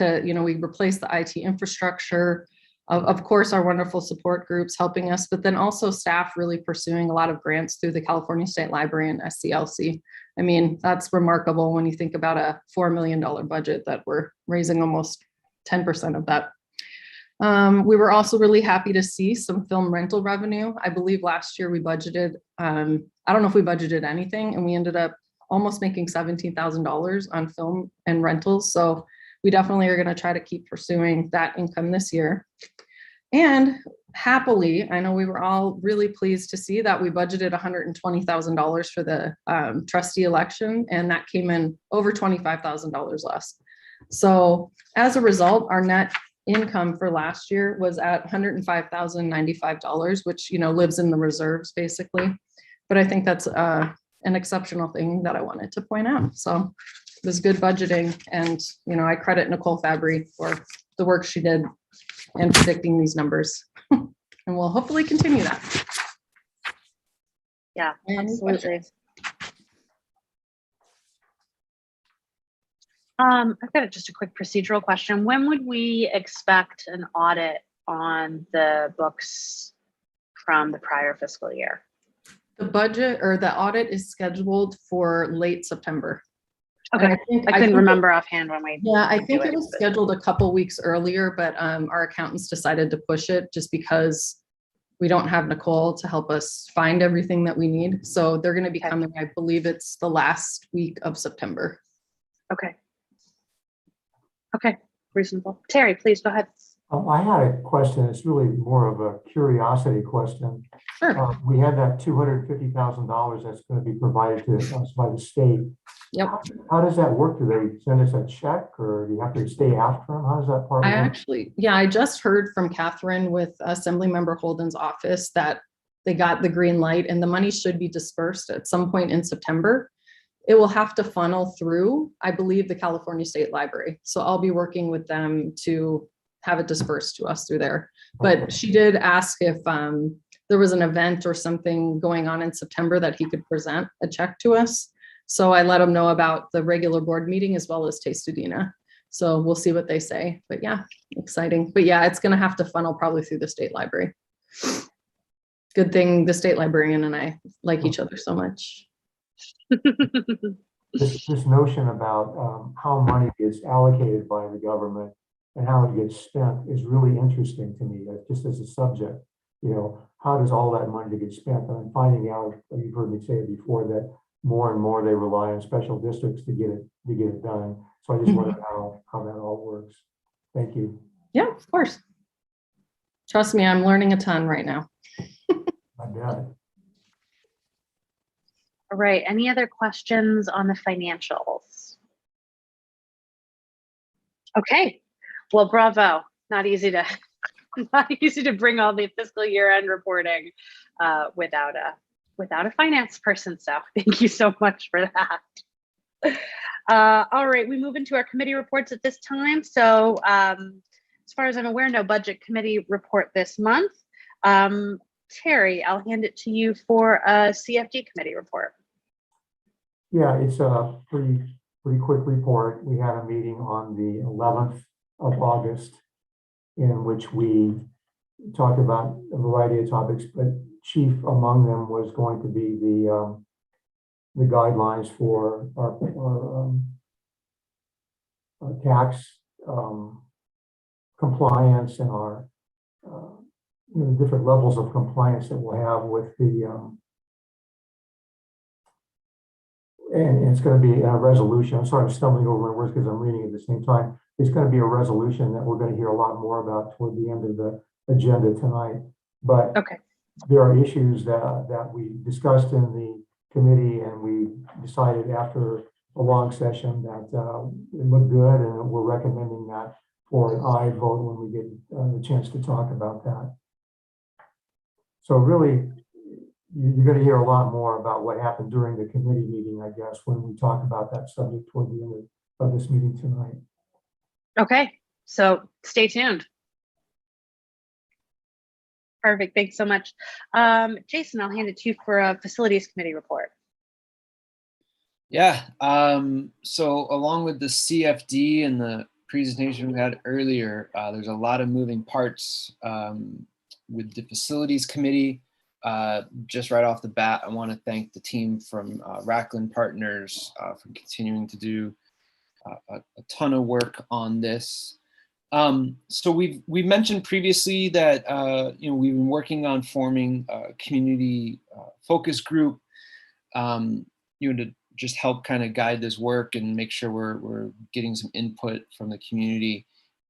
we replaced the IT infrastructure. Of course, our wonderful support groups helping us, but then also staff really pursuing a lot of grants through the California State Library and SCLC. I mean, that's remarkable when you think about a $4 million budget that we're raising almost 10% of that. We were also really happy to see some film rental revenue. I believe last year we budgeted, I don't know if we budgeted anything, and we ended up almost making $17,000 on film and rentals. So we definitely are going to try to keep pursuing that income this year. And happily, I know we were all really pleased to see that we budgeted $120,000 for the trustee election, and that came in over $25,000 less. So as a result, our net income for last year was at $105,095, which lives in the reserves basically. But I think that's an exceptional thing that I wanted to point out. So it was good budgeting, and I credit Nicole Fabry for the work she did in predicting these numbers, and we'll hopefully continue that. Yeah, absolutely. I've got just a quick procedural question. When would we expect an audit on the books from the prior fiscal year? The budget or the audit is scheduled for late September. Okay, I couldn't remember offhand when we. Yeah, I think it was scheduled a couple weeks earlier, but our accountants decided to push it just because we don't have Nicole to help us find everything that we need. So they're going to be coming, I believe it's the last week of September. Okay. Okay, reasonable. Terry, please go ahead. I had a question. It's really more of a curiosity question. Sure. We had that $250,000 that's going to be provided to us by the state. Yep. How does that work? Do they send us a check, or do you have to stay after them? How does that part work? I just heard from Catherine with Assemblymember Holden's office that they got the green light and the money should be dispersed at some point in September. It will have to funnel through, I believe, the California State Library. So I'll be working with them to have it dispersed to us through there. But she did ask if there was an event or something going on in September that he could present a check to us. So I let him know about the regular board meeting as well as Tastudina. So we'll see what they say. But yeah, exciting. But yeah, it's going to have to funnel probably through the state library. Good thing the state librarian and I like each other so much. This notion about how money gets allocated by the government and how it gets spent is really interesting to me, just as a subject. You know, how does all that money get spent? And I'm finding out, you've heard me say it before, that more and more they rely on special districts to get it done. So I just wonder how that all works. Thank you. Yeah, of course. Trust me, I'm learning a ton right now. I bet. All right, any other questions on the financials? Okay, well, bravo. Not easy to bring all the fiscal year end reporting without a finance person. So thank you so much for that. All right, we move into our committee reports at this time. So as far as I'm aware, no budget committee report this month. Terry, I'll hand it to you for a CFD committee report. Yeah, it's a pretty quick report. We had a meeting on the 11th of August in which we talked about a variety of topics, but chief among them was going to be the guidelines for our tax compliance and our different levels of compliance that we'll have with the and it's going to be a resolution. I'm sort of stumbling over my words because I'm reading at the same time. It's going to be a resolution that we're going to hear a lot more about toward the end of the agenda tonight. But Okay. There are issues that we discussed in the committee, and we decided after a long session that it looked good, and we're recommending that for an aye vote when we get the chance to talk about that. So really, you're going to hear a lot more about what happened during the committee meeting, I guess, when we talk about that subject toward the end of this meeting tonight. Okay, so stay tuned. Perfect, thanks so much. Jason, I'll hand it to you for a facilities committee report. Yeah, so along with the CFD and the presentation we had earlier, there's a lot of moving parts with the facilities committee. Just right off the bat, I want to thank the team from Racklin Partners for continuing to do a ton of work on this. So we've mentioned previously that we've been working on forming a community focus group, to just help kind of guide this work and make sure we're getting some input from the community.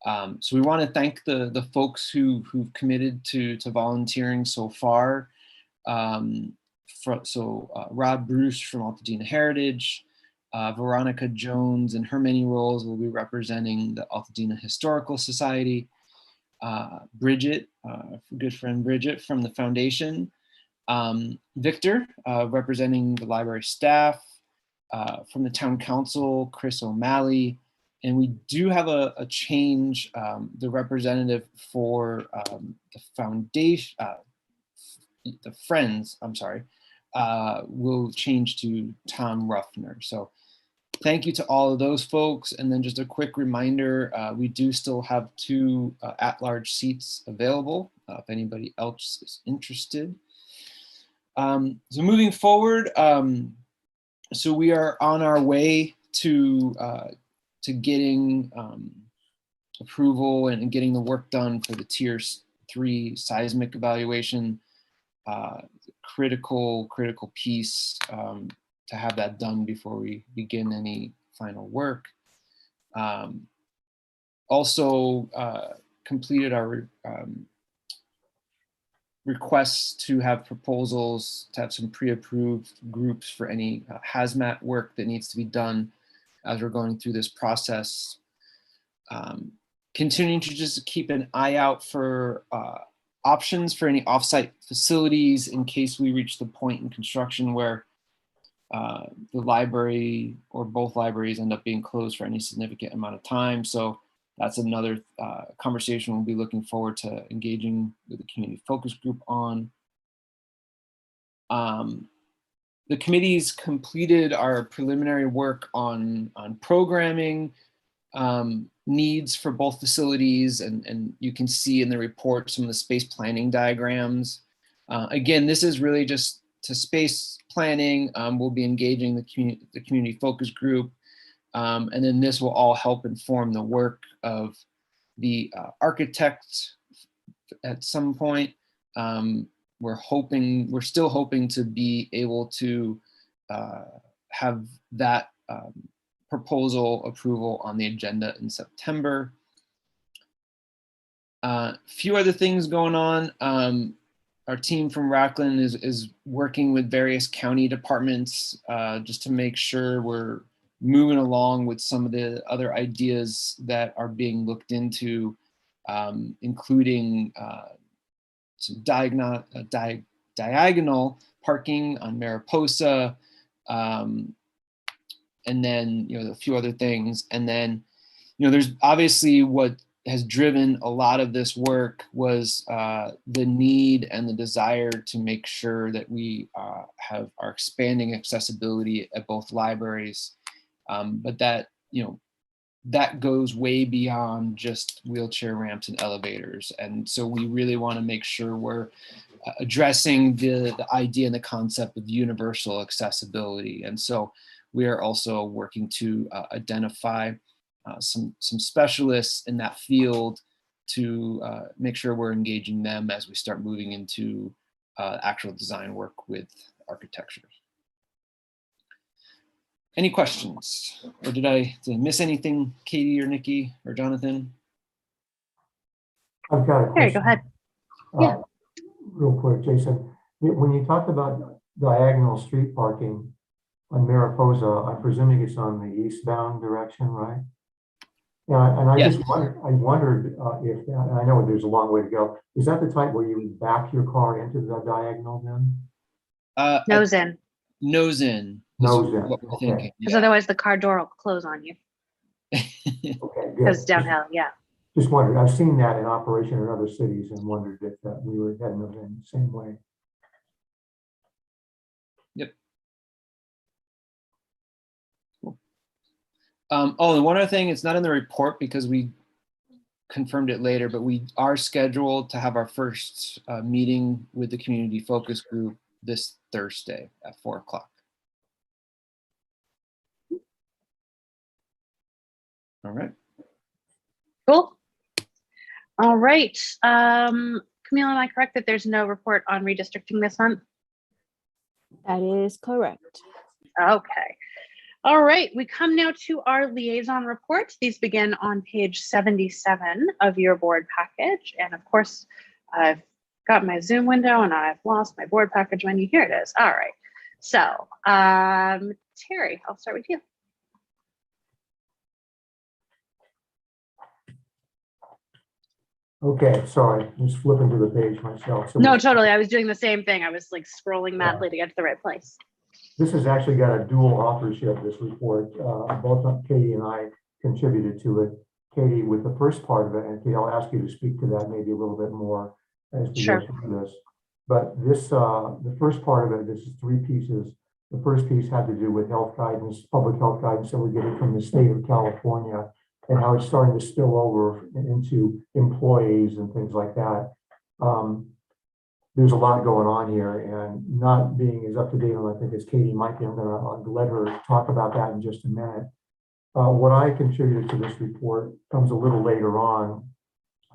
So we want to thank the folks who've committed to volunteering so far. Rob Bruce from Altadena Heritage, Veronica Jones in her many roles will be representing the Altadena Historical Society, Bridget, good friend Bridget from the foundation, Victor representing the library staff, from the town council, Chris O'Malley, and we do have a change, the representative for the foundation, the Friends, I'm sorry, will change to Tom Ruffner. So thank you to all of those folks. And then just a quick reminder, we do still have 2 at-large seats available if anybody else is interested. So moving forward, so we are on our way to getting approval and getting the work done for the Tier 3 seismic evaluation. Critical piece to have that done before we begin any final work. Also completed our requests to have proposals, to have some pre-approved groups for any hazmat work that needs to be done as we're going through this process. Continuing to just keep an eye out for options for any offsite facilities in case we reach the point in construction where the library or both libraries end up being closed for any significant amount of time. So that's another conversation we'll be looking forward to engaging with the community focus group on. The committee's completed our preliminary work on programming needs for both facilities, and you can see in the report some of the space planning diagrams Again, this is really just to space planning. We'll be engaging the community focus group. And then this will all help inform the work of the architect at some point. We're still hoping to be able to have that proposal approval on the agenda in September. Few other things going on. Our team from Rockland is working with various county departments just to make sure we're moving along with some of the other ideas that are being looked into, including some diagonal parking on Mariposa, and then, a few other things. And then, there's obviously what has driven a lot of this work was the need and the desire to make sure that we are expanding accessibility at both libraries. But that, that goes way beyond just wheelchair ramps and elevators. And so we really want to make sure we're addressing the idea and the concept of universal accessibility. And so we are also working to identify some specialists in that field to make sure we're engaging them as we start moving into actual design work with architecture. Any questions? Or did I miss anything, Katie or Nikki or Jonathan? I've got a question. Go ahead. Yeah. Real quick, Jason, when you talked about diagonal street parking on Mariposa, I'm presuming it's on the eastbound direction, right? Yeah, and I Yes. just wondered if, and I know there's a long way to go, is that the type where you would back your car into the diagonal then? Nose in, Nose in. Nose in, What we're okay. thinking. because Yeah. otherwise the car door will close on you. Okay, good. Because downhill, yeah. Just wondered, I've seen that in operation in other cities and wondered if we were heading in the same way. Yep. Cool. Oh, and one other thing, it's not in the report because we confirmed it later, but we are scheduled to have our first meeting with the community focus group this Thursday at 4 o'clock. All right. Cool. All right. Camille, am I correct that there's no report on redistricting this month? That is correct. Okay. All right. We come now to our liaison reports. These begin on page 77 of your board package. And of course, I've got my Zoom window and I've lost my board package menu. Here it is. All right. So, Terry, I'll start with you. Okay, sorry, just flipping to the page myself. So No, totally. I was doing the same thing. I was like scrolling madly to get to the right place. this has actually got a dual authorship, this report. Both Katie and I contributed to it. Katie, with the first part of it, and Katie, I'll ask you to speak to that maybe a little bit more as we Sure. go through this. But this, the first part of it, this is 3 pieces. The first piece had to do with health guidance, public health guidance that we're getting from the state of California, and how it's starting to spill over into employees and things like that. There's a lot going on here, and not being as up to date on, I think, as Katie might be. I'm going to let her talk about that in just a minute. What I contributed to this report comes a little later on.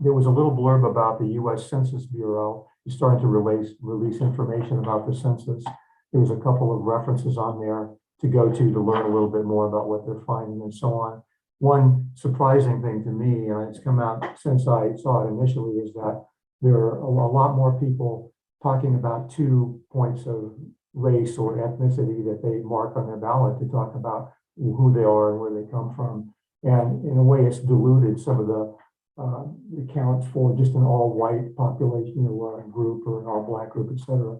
There was a little blurb about the U.S. Census Bureau starting to release information about the census. There was a couple of references on there to go to learn a little bit more about what they're finding and so on. One surprising thing to me, and it's come out since I saw it initially, is that there are a lot more people talking about 2 points of race or ethnicity that they mark on their ballot to talk about who they are and where they come from. And in a way, it's diluted some of the accounts for just an all-white population or a group or an all-black group, et cetera.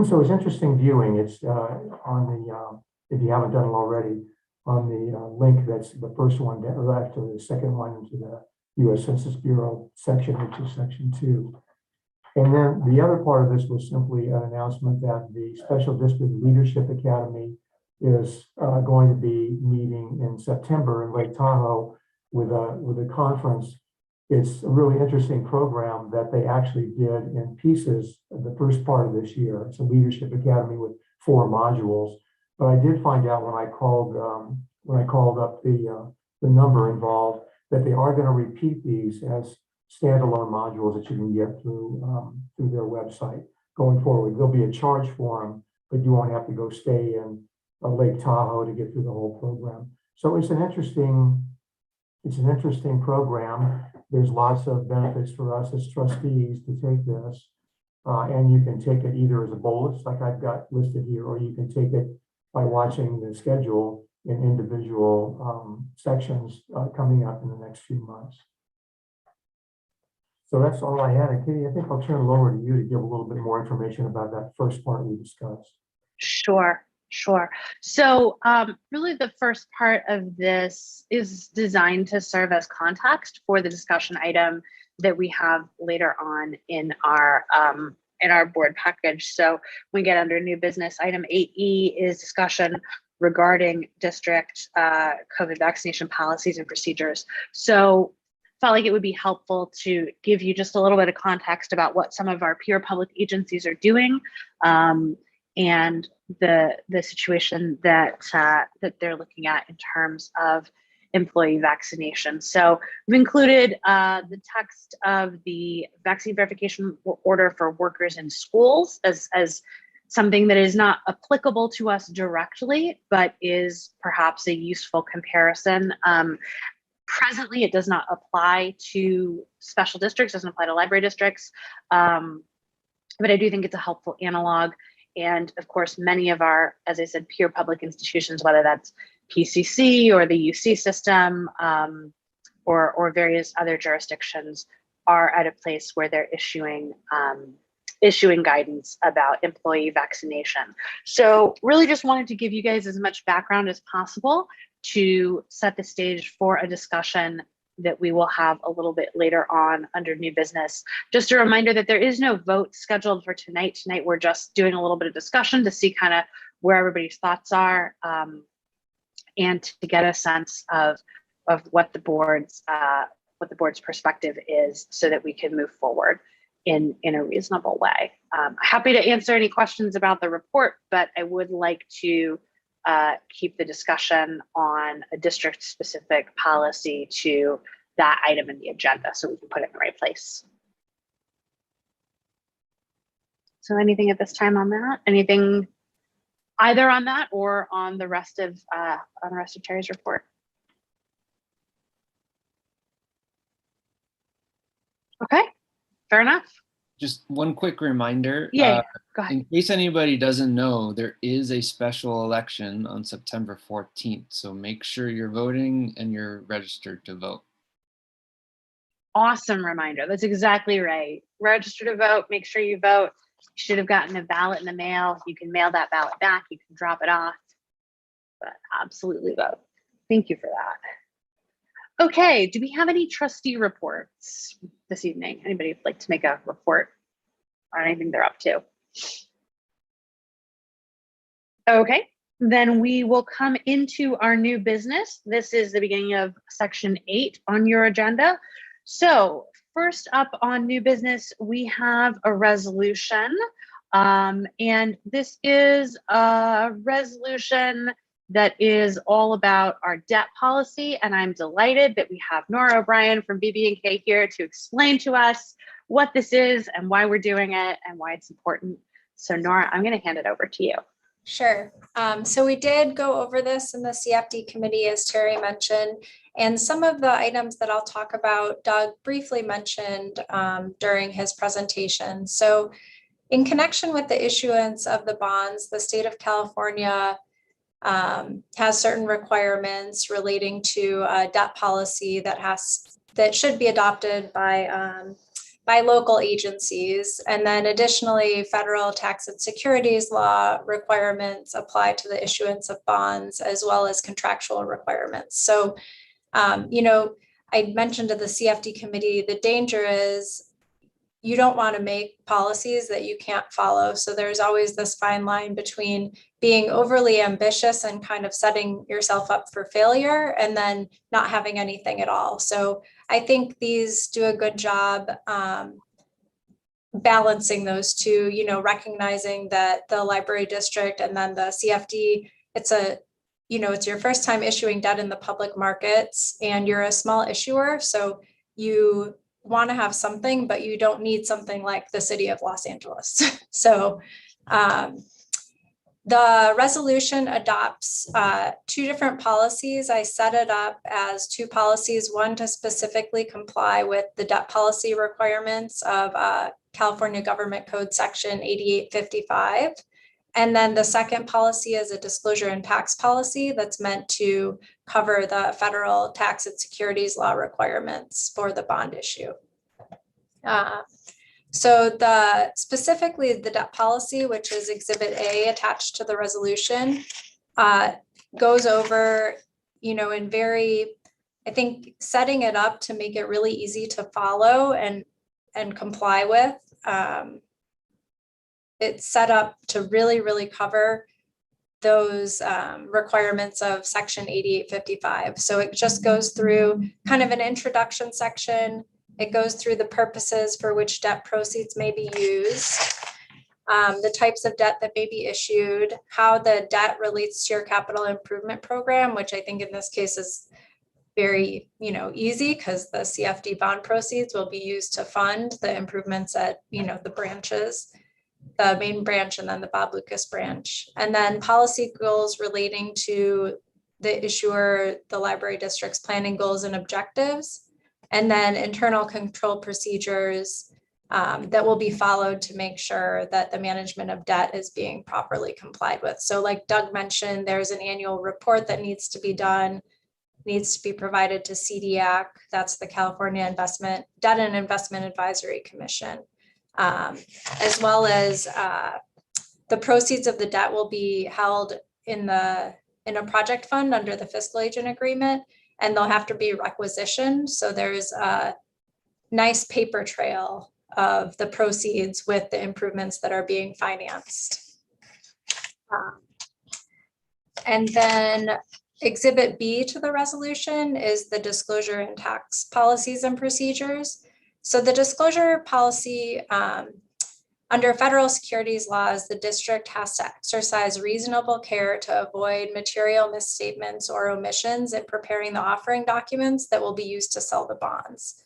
So it's interesting viewing. It's on the, if you haven't done it already, on the link that's the first one, or actually the second one into the U.S. Census Bureau section, which is section 2. And then the other part of this was simply an announcement that the Special District Leadership Academy is going to be meeting in September in Lake Tahoe with a conference it's a really interesting program that they actually did in pieces the first part of this year. It's a leadership academy with 4 modules. But I did find out when I called up the number involved that they are going to repeat these as standalone modules that you can get through their website going forward. There'll be a charge for them, but you won't have to go stay in Lake Tahoe to get through the whole program. So it's an interesting program. There's lots of benefits for us as trustees to take this. And you can take it either as a bolus, like I've got listed here, or you can take it by watching the schedule in individual sections coming up in the next few months. So that's all I had. And Katie, I think I'll turn it over to you to give a little bit more information about that first part we discussed. Sure. So really the first part of this is designed to serve as context for the discussion item that we have later on in our board package. So we get under new business, item 8E is discussion regarding district COVID vaccination policies and procedures. So felt like it would be helpful to give you just a little bit of context about what some of our peer public agencies are doing and the situation that they're looking at in terms of employee vaccination. So we've included the text of the vaccine verification order for workers in schools as something that is not applicable to us directly, but is perhaps a useful comparison. Presently, it does not apply to special districts, doesn't apply to library districts, but I do think it's a helpful analog. And of course, many of our, as I said, peer public institutions, whether that's PCC or the UC system or various other jurisdictions, are at a place where they're issuing guidance about employee vaccination. So really just wanted to give you guys as much background as possible to set the stage for a discussion that we will have a little bit later on under new business. Just a reminder that there is no vote scheduled for tonight. Tonight, we're just doing a little bit of discussion to see kind of where everybody's thoughts are and to get a sense of what the board's perspective is so that we can move forward in a reasonable way. Happy to answer any questions about the report, but I would like to keep the discussion on a district-specific policy to that item in the agenda so we can put it in the right place. So anything at this time on that? Anything either on that or on the rest of Terry's report? Okay, fair enough. Just one quick reminder. Yeah, go ahead. In case anybody doesn't know, there is a special election on September 14th. So make sure you're voting and you're registered to vote. Awesome reminder. That's exactly right. Register to vote, make sure you vote. You should have gotten a ballot in the mail. You can mail that ballot back. You can drop it off, but absolutely vote. Thank you for that. Okay, do we have any trustee reports this evening? Anybody would like to make a report or anything they're up to? Okay, then we will come into our new business. This is the beginning of section 8 on your agenda. So first up on new business, we have a resolution. And this is a resolution that is all about our debt policy. And I'm delighted that we have Nora O'Brien from BB&K here to explain to us what this is and why we're doing it and why it's important. So Nora, I'm going to hand it over to you. Sure. So we did go over this in the CFD committee, as Terry mentioned, and some of the items that I'll talk about, Doug briefly mentioned during his presentation. So in connection with the issuance of the bonds, the state of California has certain requirements relating to a debt policy that should be adopted by local agencies. And then additionally, federal tax and securities law requirements apply to the issuance of bonds as well as contractual requirements. So, I mentioned to the CFD committee, the danger is you don't want to make policies that you can't follow. So there's always this fine line between being overly ambitious and kind of setting yourself up for failure and then not having anything at all. So I think these do a good job balancing those two, recognizing that the library district and then the CFD, it's your first time issuing debt in the public markets, and you're a small issuer. So you want to have something, but you don't need something like the city of Los Angeles. So the resolution adopts two different policies. I set it up as two policies, one to specifically comply with the debt policy requirements of California Government Code Section 8855. And then the second policy is a disclosure and tax policy that's meant to cover the federal tax and securities law requirements for the bond issue. So specifically the debt policy, which is Exhibit A attached to the resolution, goes over, in very, I think, setting it up to make it really easy to follow and comply with. It's set up to really, really cover those requirements of Section 8855. So it just goes through kind of an introduction section. It goes through the purposes for which debt proceeds may be used, the types of debt that may be issued, how the debt relates to your capital improvement program, which I think in this case is very, easy because the CFD bond proceeds will be used to fund the improvements at, the branches, the main branch and then the Bob Lucas branch. And then policy goals relating to the issuer, the library district's planning goals and objectives, and then internal control procedures that will be followed to make sure that the management of debt is being properly complied with. So like Doug mentioned, there's an annual report that needs to be done, needs to be provided to CDAC, that's the California Debt and Investment Advisory Commission, as well as the proceeds of the debt will be held in a project fund under the fiscal agent agreement, and they'll have to be requisitioned. So there's a nice paper trail of the proceeds with the improvements that are being financed. And then Exhibit B to the resolution is the disclosure and tax policies and procedures. So the disclosure policy, under federal securities laws, the district has to exercise reasonable care to avoid material misstatements or omissions in preparing the offering documents that will be used to sell the bonds.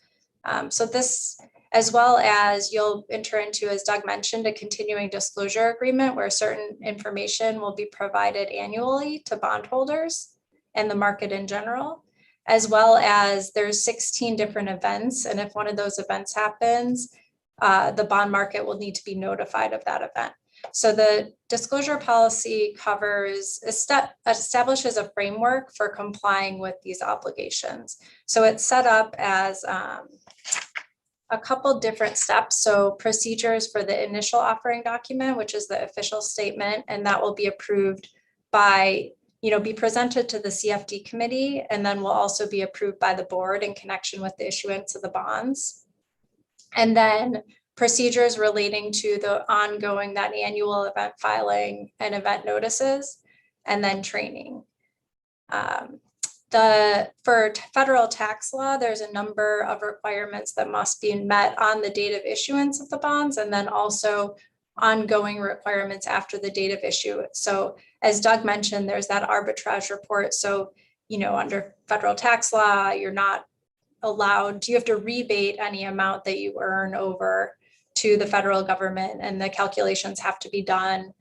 So this, as well as you'll enter into, as Doug mentioned, a continuing disclosure agreement where certain information will be provided annually to bondholders and the market in general, as well as there's 16 different events. And if one of those events happens, the bond market will need to be notified of that event. So the disclosure policy establishes a framework for complying with these obligations. So it's set up as a couple different steps. So procedures for the initial offering document, which is the official statement, and that will be approved by, be presented to the CFD committee, and then will also be approved by the board in connection with the issuance of the bonds. And then procedures relating to the ongoing, that annual event filing and event notices, and then training. For federal tax law, there's a number of requirements that must be met on the date of issuance of the bonds, and then also ongoing requirements after the date of issue. So as Doug mentioned, there's that arbitrage report. So, under federal tax law, you're not allowed, you have to rebate any amount that you earn over to the federal government, and the calculations have to be done.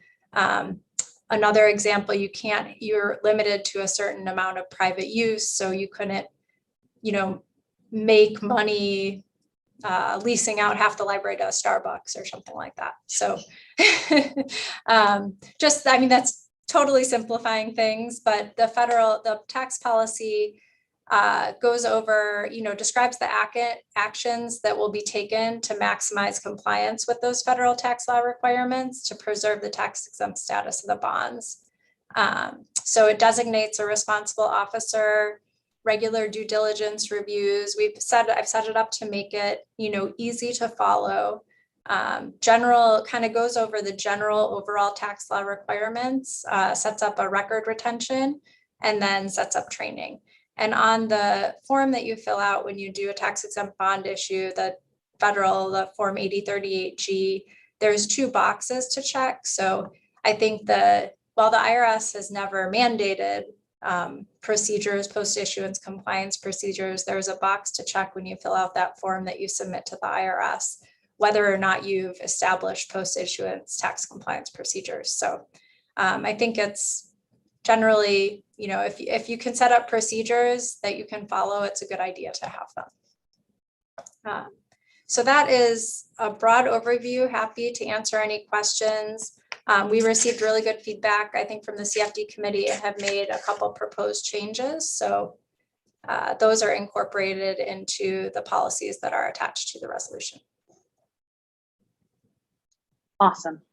Another example, you're limited to a certain amount of private use. So you couldn't, make money leasing out half the library to a Starbucks or something like that. So that's totally simplifying things, but the tax policy goes over, describes the actions that will be taken to maximize compliance with those federal tax law requirements to preserve the tax exempt status of the bonds. So it designates a responsible officer, regular due diligence reviews. I've set it up to make it, easy to follow. General kind of goes over the general overall tax law requirements, sets up a record retention, and then sets up training. And on the form that you fill out when you do a tax exempt bond issue, the federal, the Form 8038G, there's 2 boxes to check. So I think while the IRS has never mandated procedures, post-issuance compliance procedures, there's a box to check when you fill out that form that you submit to the IRS, whether or not you've established post-issuance tax compliance procedures. So I think it's generally, if you can set up procedures that you can follow, it's a good idea to have them. So that is a broad overview. Happy to answer any questions. We received really good feedback, I think, from the CFD committee and have made a couple proposed changes. So those are incorporated into the policies that are attached to the resolution. Awesome.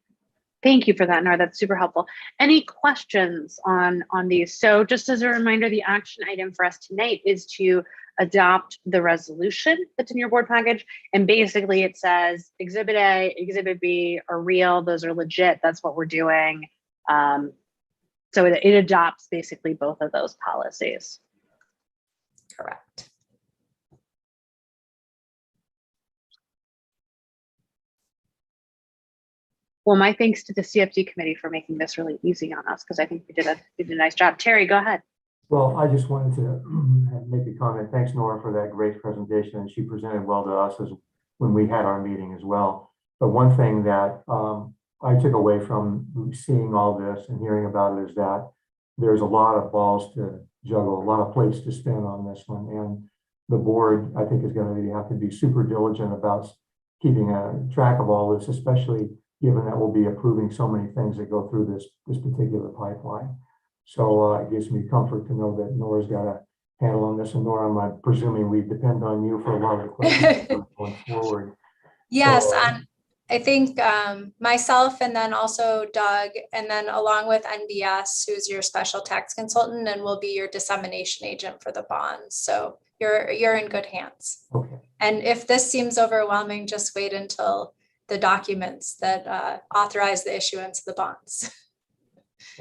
Thank you for that, Nora. That's super helpful. Any questions on these? So just as a reminder, the action item for us tonight is to adopt the resolution that's in your board package. And basically it says Exhibit A, Exhibit B are real. Those are legit. That's what we're doing. So it adopts basically both of those policies. Correct. Well, my thanks to the CFD committee for making this really easy on us, because I think we did a nice job. Terry, go ahead. Well, I just wanted to make a comment. Thanks, Nora, for that great presentation. And she presented well to us as when we had our meeting as well. But one thing that I took away from seeing all this and hearing about it is that there's a lot of balls to juggle, a lot of plates to spin on this one. And the board, I think, is going to have to be super diligent about keeping a track of all this, especially given that we'll be approving so many things that go through this particular pipeline. So it gives me comfort to know that Nora's got a handle on this. And Nora, I'm presuming we depend on you for a lot of the questions going forward. Yes, So, I think myself and then also Doug, and then along with NBS, who's your special tax consultant and will be your dissemination agent for the bonds. So you're in good hands. okay. And if this seems overwhelming, just wait until the documents that authorize the issuance of the bonds.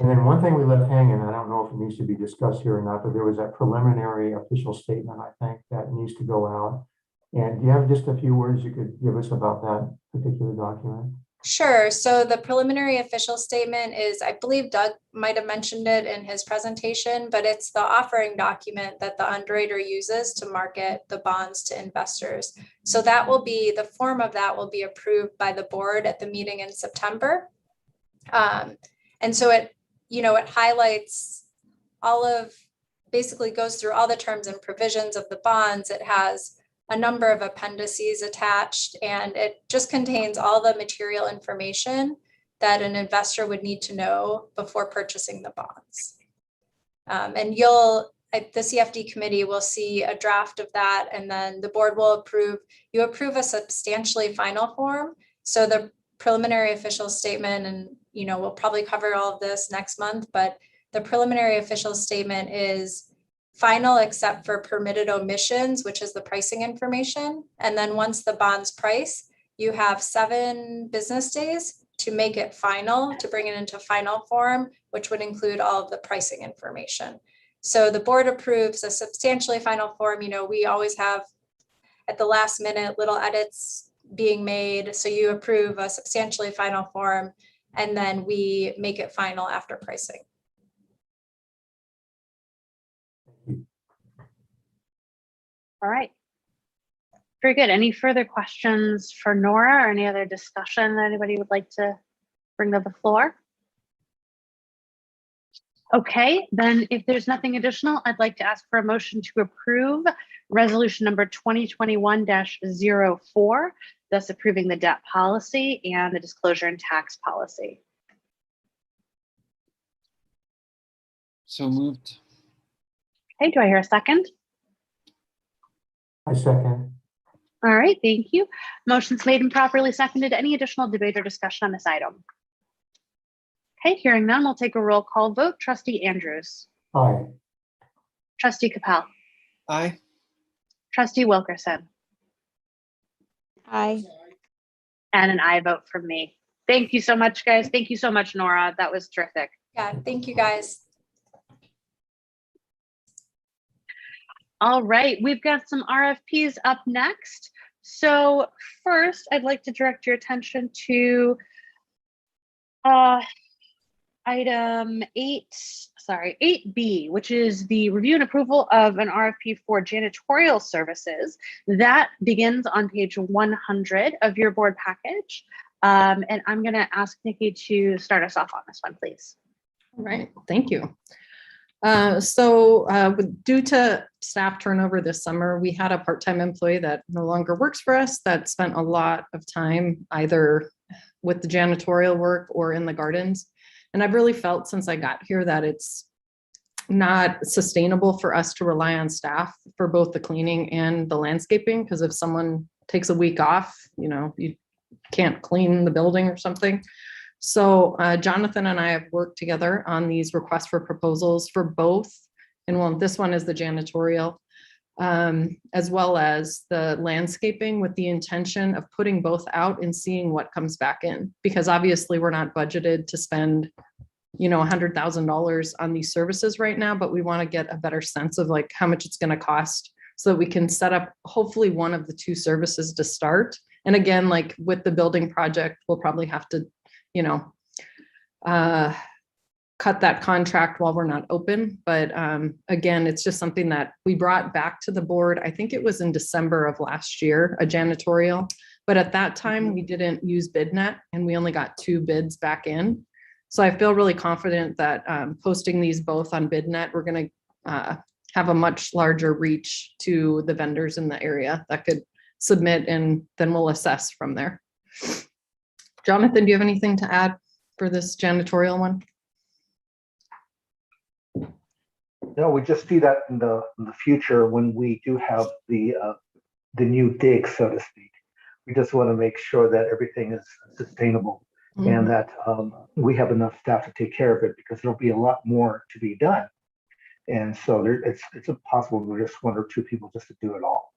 And then one thing we left hanging, I don't know if it needs to be discussed here or not, but there was that preliminary official statement, I think, that needs to go out. And do you have just a few words you could give us about that particular document? Sure. So the preliminary official statement is, I believe Doug might have mentioned it in his presentation, but it's the offering document that the underwriter uses to market the bonds to investors. So that will be, the form of that will be approved by the board at the meeting in September. And so it highlights basically goes through all the terms and provisions of the bonds. It has a number of appendices attached, and it just contains all the material information that an investor would need to know before purchasing the bonds. And the CFD committee will see a draft of that, and then the board will approve a substantially final form. So the preliminary official statement, and we'll probably cover all of this next month, but the preliminary official statement is final except for permitted omissions, which is the pricing information. And then once the bonds price, you have 7 business days to make it final, to bring it into final form, which would include all of the pricing information. So the board approves a substantially final form. We always have at the last minute little edits being made. So you approve a substantially final form, and then we make it final after pricing. All right. Very good. Any further questions for Nora or any other discussion that anybody would like to bring to the floor? Okay, then if there's nothing additional, I'd like to ask for a motion to approve resolution number 2021-04, thus approving the debt policy and the disclosure and tax policy. So moved. Okay, do I hear a second? I second. All right, thank you. Motion's made and properly seconded. Any additional debate or discussion on this item? Okay, hearing none, we'll take a roll call vote. Trustee Andrews. Aye. Trustee Capel. Aye. Trustee Wilkerson. Aye. And an aye vote from me. Thank you so much, guys. Thank you so much, Nora. That was terrific. Yeah, thank you guys. All right, we've got some RFPs up next. So first, I'd like to direct your attention to item 8B, which is the review and approval of an RFP for janitorial services. That begins on page 100 of your board package. And I'm going to ask Nikki to start us off on this one, please. All right, thank you. Due to staff turnover this summer, we had a part-time employee that no longer works for us that spent a lot of time either with the janitorial work or in the gardens. And I've really felt since I got here that it's not sustainable for us to rely on staff for both the cleaning and the landscaping, because if someone takes a week off, you know, you can't clean the building or something. So Jonathan and I have worked together on these requests for proposals for both. And well, this one is the janitorial, as well as the landscaping, with the intention of putting both out and seeing what comes back in. Because obviously we're not budgeted to spend, you know, $100,000 on these services right now, but we want to get a better sense of like how much it's going to cost so that we can set up hopefully one of the two services to start. And again, like with the building project, we'll probably have to, you know, cut that contract while we're not open. But again, it's just something that we brought back to the board. I think it was in December of last year, a janitorial. But at that time, we didn't use BidNet and we only got 2 bids back in. So I feel really confident that posting these both on BidNet, we're going to have a much larger reach to the vendors in the area that could submit, and then we'll assess from there. Jonathan, do you have anything to add for this janitorial one? No, we just see that in the future when we do have the new dig, so to speak. We just want to make sure that everything is sustainable and that we have enough staff to take care of it, because there'll be a lot more to be done. And so it's impossible for just 1 or 2 people just to do it all.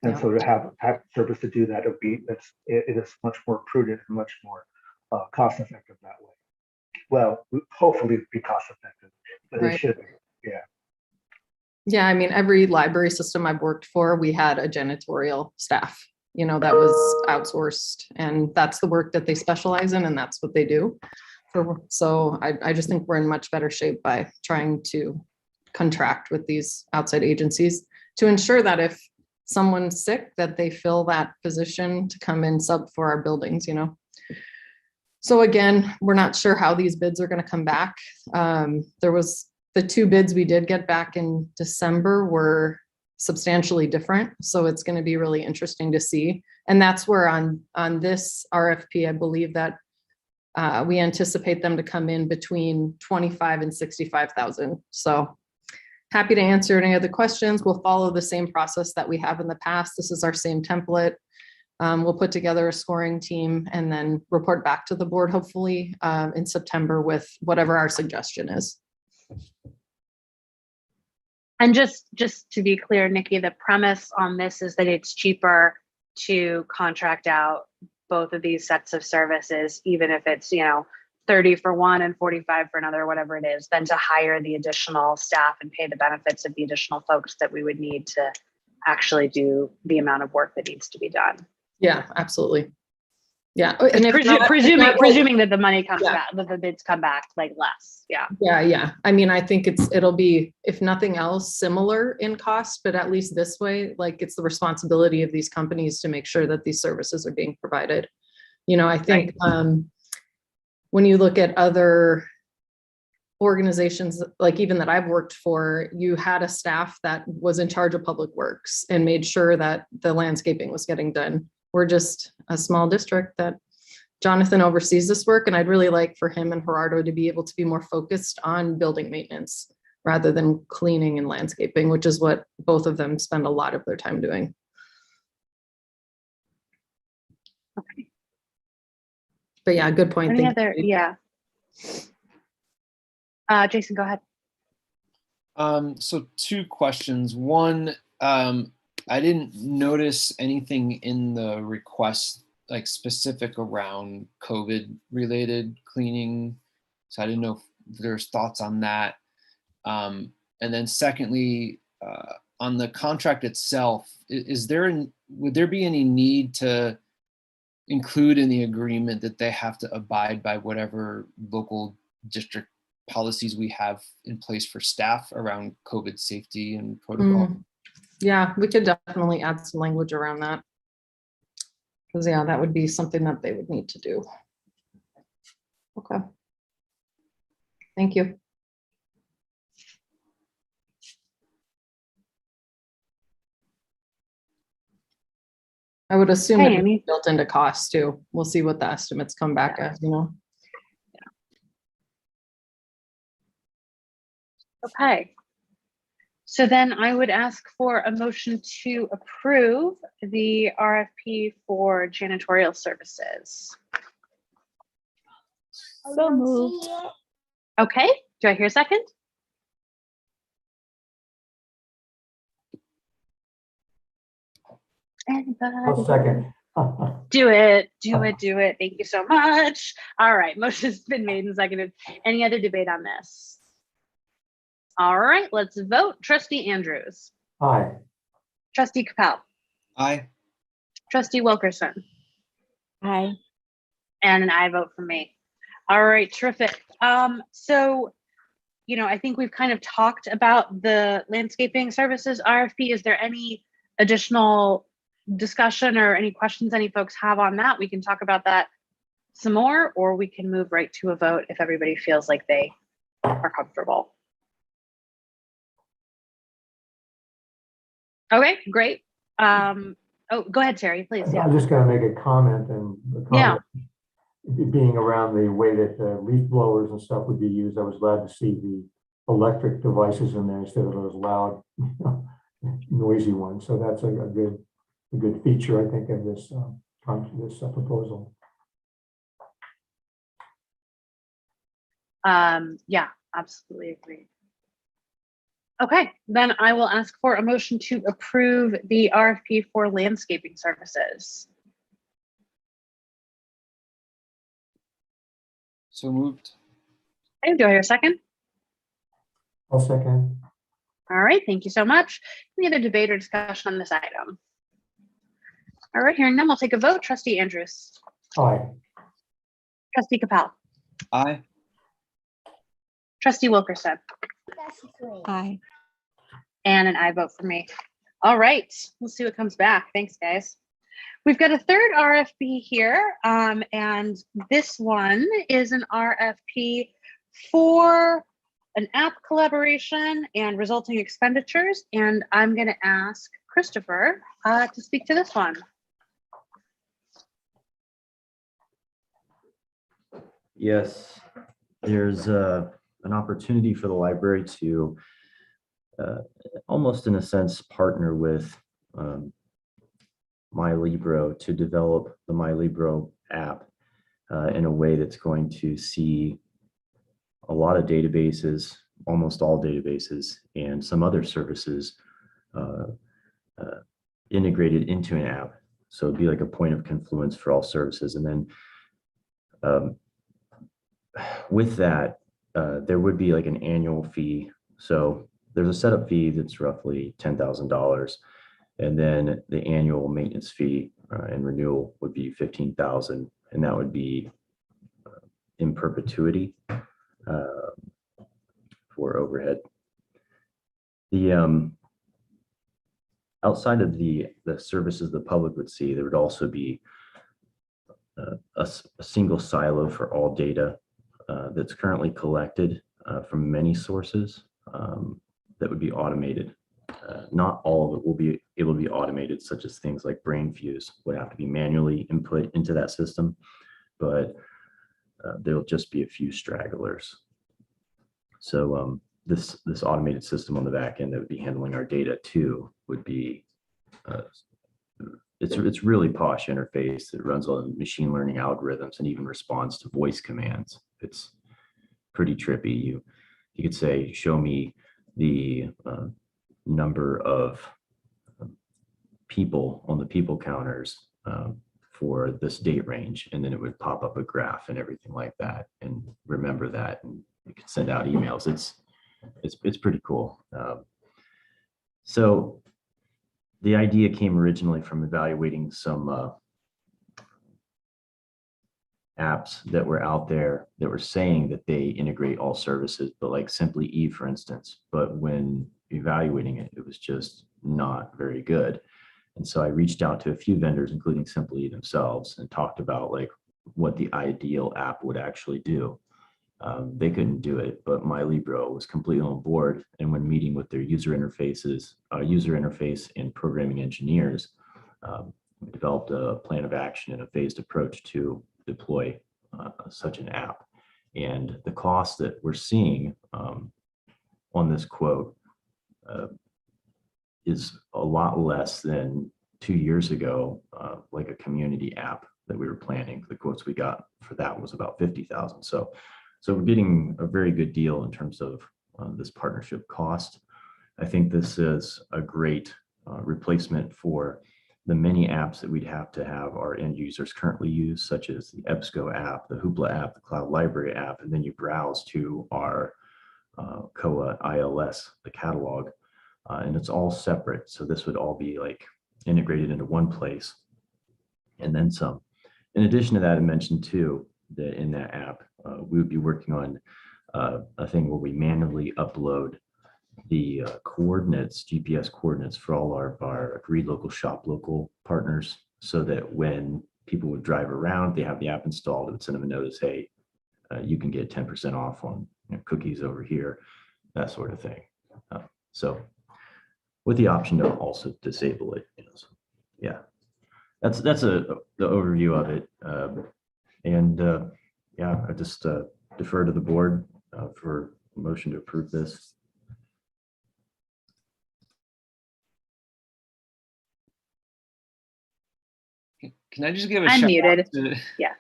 And so to have a service to do that, it is much more prudent and much more cost effective that way. Well, hopefully be cost effective, but it should be, yeah. Yeah, I mean, every library system I've worked for, we had a janitorial staff, you know, that was outsourced, and that's the work that they specialize in, and that's what they do. So I just think we're in much better shape by trying to contract with these outside agencies to ensure that if someone's sick, that they fill that position to come in sub for our buildings, you know. So again, we're not sure how these bids are going to come back. There was the 2 bids we did get back in December were substantially different. So it's going to be really interesting to see. And that's where on this RFP, I believe that we anticipate them to come in between 25 and 65,000. So happy to answer any other questions. We'll follow the same process that we have in the past. This is our same template. We'll put together a scoring team and then report back to the board, hopefully in September, with whatever our suggestion is. And just to be clear, Nikki, the premise on this is that it's cheaper to contract out both of these sets of services, even if it's, you know, 30 for one and 45 for another, whatever it is, than to hire the additional staff and pay the benefits of the additional folks that we would need to actually do the amount of work that needs to be done. Yeah, absolutely. Yeah. And if presuming that the money comes back, that the bids come back like less. Yeah. Yeah. I mean, I think it'll be, if nothing else, similar in cost, but at least this way, like, it's the responsibility of these companies to make sure that these services are being provided. You know, I think when you look at other organizations, like even that I've worked for, you had a staff that was in charge of public works and made sure that the landscaping was getting done. We're just a small district that Jonathan oversees this work, and I'd really like for him and Gerardo to be able to be more focused on building maintenance rather than cleaning and landscaping, which is what both of them spend a lot of their time doing. Okay. But yeah, good point. Any other? Yeah. Jason, go ahead. So 2 questions. One, I didn't notice anything in the request like specific around COVID related cleaning. So I didn't know if there's thoughts on that. And then secondly, on the contract itself, would there be any need to include in the agreement that they have to abide by whatever local district policies we have in place for staff around COVID safety and protocol? Yeah, we could definitely add some language around that. Because yeah, that would be something that they would need to do. Okay. Thank you. I would assume Hey, it would Amy. be built into cost too. We'll see what the estimates come back as, you know. Okay. So then I would ask for a motion to approve the RFP for janitorial services. So moved. Okay, do I hear a second? I'll Anybody? second. Do it, do it, do it. Thank you so much. All right, motion's been made and seconded. Any other debate on this? All right, let's vote. Trustee Andrews, Aye. Trustee Capel, Aye. Trustee Wilkerson, Aye. and an I vote for me. All right, terrific. So, I think we've kind of talked about the landscaping services RFP. Is there any additional discussion or any questions any folks have on that? We can talk about that some more, or we can move right to a vote if everybody feels like they are comfortable. Okay, great. Oh, go ahead, Terry, please. Yeah. I'm just going to make a comment, and the comment being around the way that leaf blowers and stuff would be used. I was glad to see the electric devices in there instead of those loud, noisy ones. So that's a good feature, I think, of this proposal. Yeah, absolutely agree. Okay, then I will ask for a motion to approve the RFP for landscaping services. So moved. Okay, do I hear a second? I'll second. All right, thank you so much. Any other debate or discussion on this item? All right, hearing none, we'll take a vote. Trustee Andrews, Aye. Trustee Capel, Aye. Trustee Wilkerson, Aye. and an I vote for me. All right, we'll see what comes back. Thanks, guys. We've got a third RFP here, and this one is an RFP for an app collaboration and resulting expenditures, and I'm going to ask Christopher to speak to this one. Yes, there's an opportunity for the library to almost in a sense partner with MyLibro to develop the MyLibro app in a way that's going to see a lot of databases, almost all databases, and some other services integrated into an app. So it'd be like a point of confluence for all services. And then with that, there would be like an annual fee. So there's a setup fee that's roughly $10,000. And then the annual maintenance fee and renewal would be $15,000. And that would be in perpetuity for overhead. The outside of the services the public would see, there would also be a single silo for all data that's currently collected from many sources that would be automated. Not all of it will be able to be automated, such as things like brain fuse would have to be manually input into that system, but there'll just be a few stragglers. So this automated system on the back end that would be handling our data too would be it's really posh interface that runs on machine learning algorithms and even responds to voice commands. It's pretty trippy. You could say, show me the number of people on the people counters for this date range, and then it would pop up a graph and everything like that, and remember that, and you can send out emails. It's pretty cool. So the idea came originally from evaluating some apps that were out there that were saying that they integrate all services, but like Simply E, for instance. But when evaluating it, it was just not very good. And so I reached out to a few vendors, including Simply E themselves, and talked about like what the ideal app would actually do. They couldn't do it, but MyLibro was completely on board. And when meeting with their user interface and programming engineers, we developed a plan of action and a phased approach to deploy such an app. And the cost that we're seeing on this quote is a lot less than 2 years ago, like a community app that we were planning. The quotes we got for that was about 50,000. So we're getting a very good deal in terms of this partnership cost. I think this is a great replacement for the many apps that we'd have to have our end users currently use, such as the EBSCO app, the Hoopla app, the Cloud Library app, and then you browse to our COA ILS, the catalog, and it's all separate. So this would all be like integrated into one place and then some. In addition to that, I mentioned too, that in that app, we would be working on a thing where we manually upload the coordinates, GPS coordinates for all our agreed local, shop local partners, so that when people would drive around, they have the app installed, it would send them a notice, hey, you can get 10% off on cookies over here, that sort of thing. So with the option to also disable it. So, yeah, that's the overview of it. Yeah, I just defer to the board for a motion to approve this. Can I just give a I'm shout muted. out to Yeah.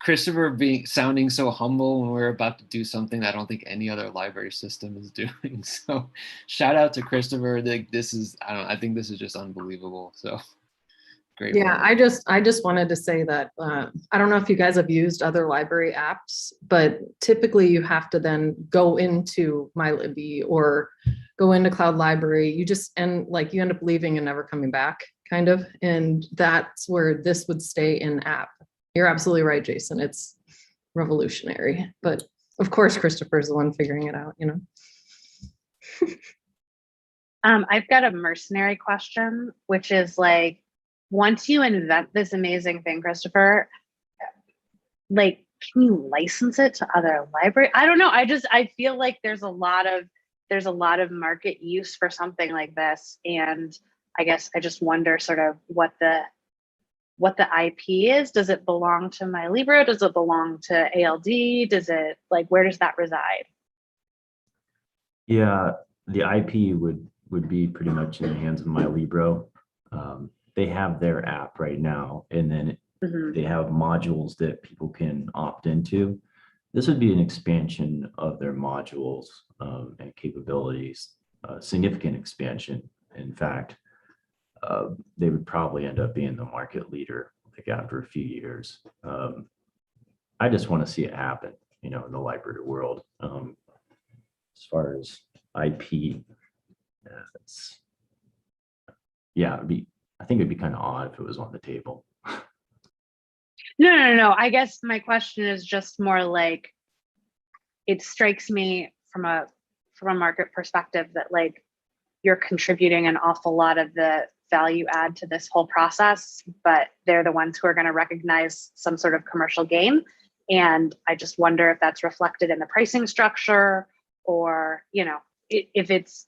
Christopher sounding so humble when we're about to do something that I don't think any other library system is doing. So shout out to Christopher. Like, this is, I think this is just unbelievable. So great. Yeah, work. I just wanted to say that I don't know if you guys have used other library apps, but typically you have to then go into MyLibby or go into Cloud Library. You end up leaving and never coming back, kind of. And that's where this would stay in app. You're absolutely right, Jason. It's revolutionary. But of course, Christopher's the one figuring it out, I've got a mercenary question, which is like, once you invent this amazing thing, Christopher, like, can you license it to other libraries? I don't know. I feel like there's a lot of market use for something like this. And I guess I just wonder sort of what the IP is. Does it belong to MyLibro? Does it belong to ALD? Does it, like, where does that reside? Yeah, the IP would be pretty much in the hands of MyLibro. They have their app right now, and then they have modules that people can opt into. This would be an expansion of their modules and capabilities, significant expansion. In fact, they would probably end up being the market leader like after a few years. I just want to see it happen, in the library world. As far as IP, I think it'd be kind of odd if it was on the table. No. I guess my question is just more like, it strikes me from a market perspective that, like, you're contributing an awful lot of the value add to this whole process, but they're the ones who are going to recognize some sort of commercial gain. And I just wonder if that's reflected in the pricing structure, or, if it's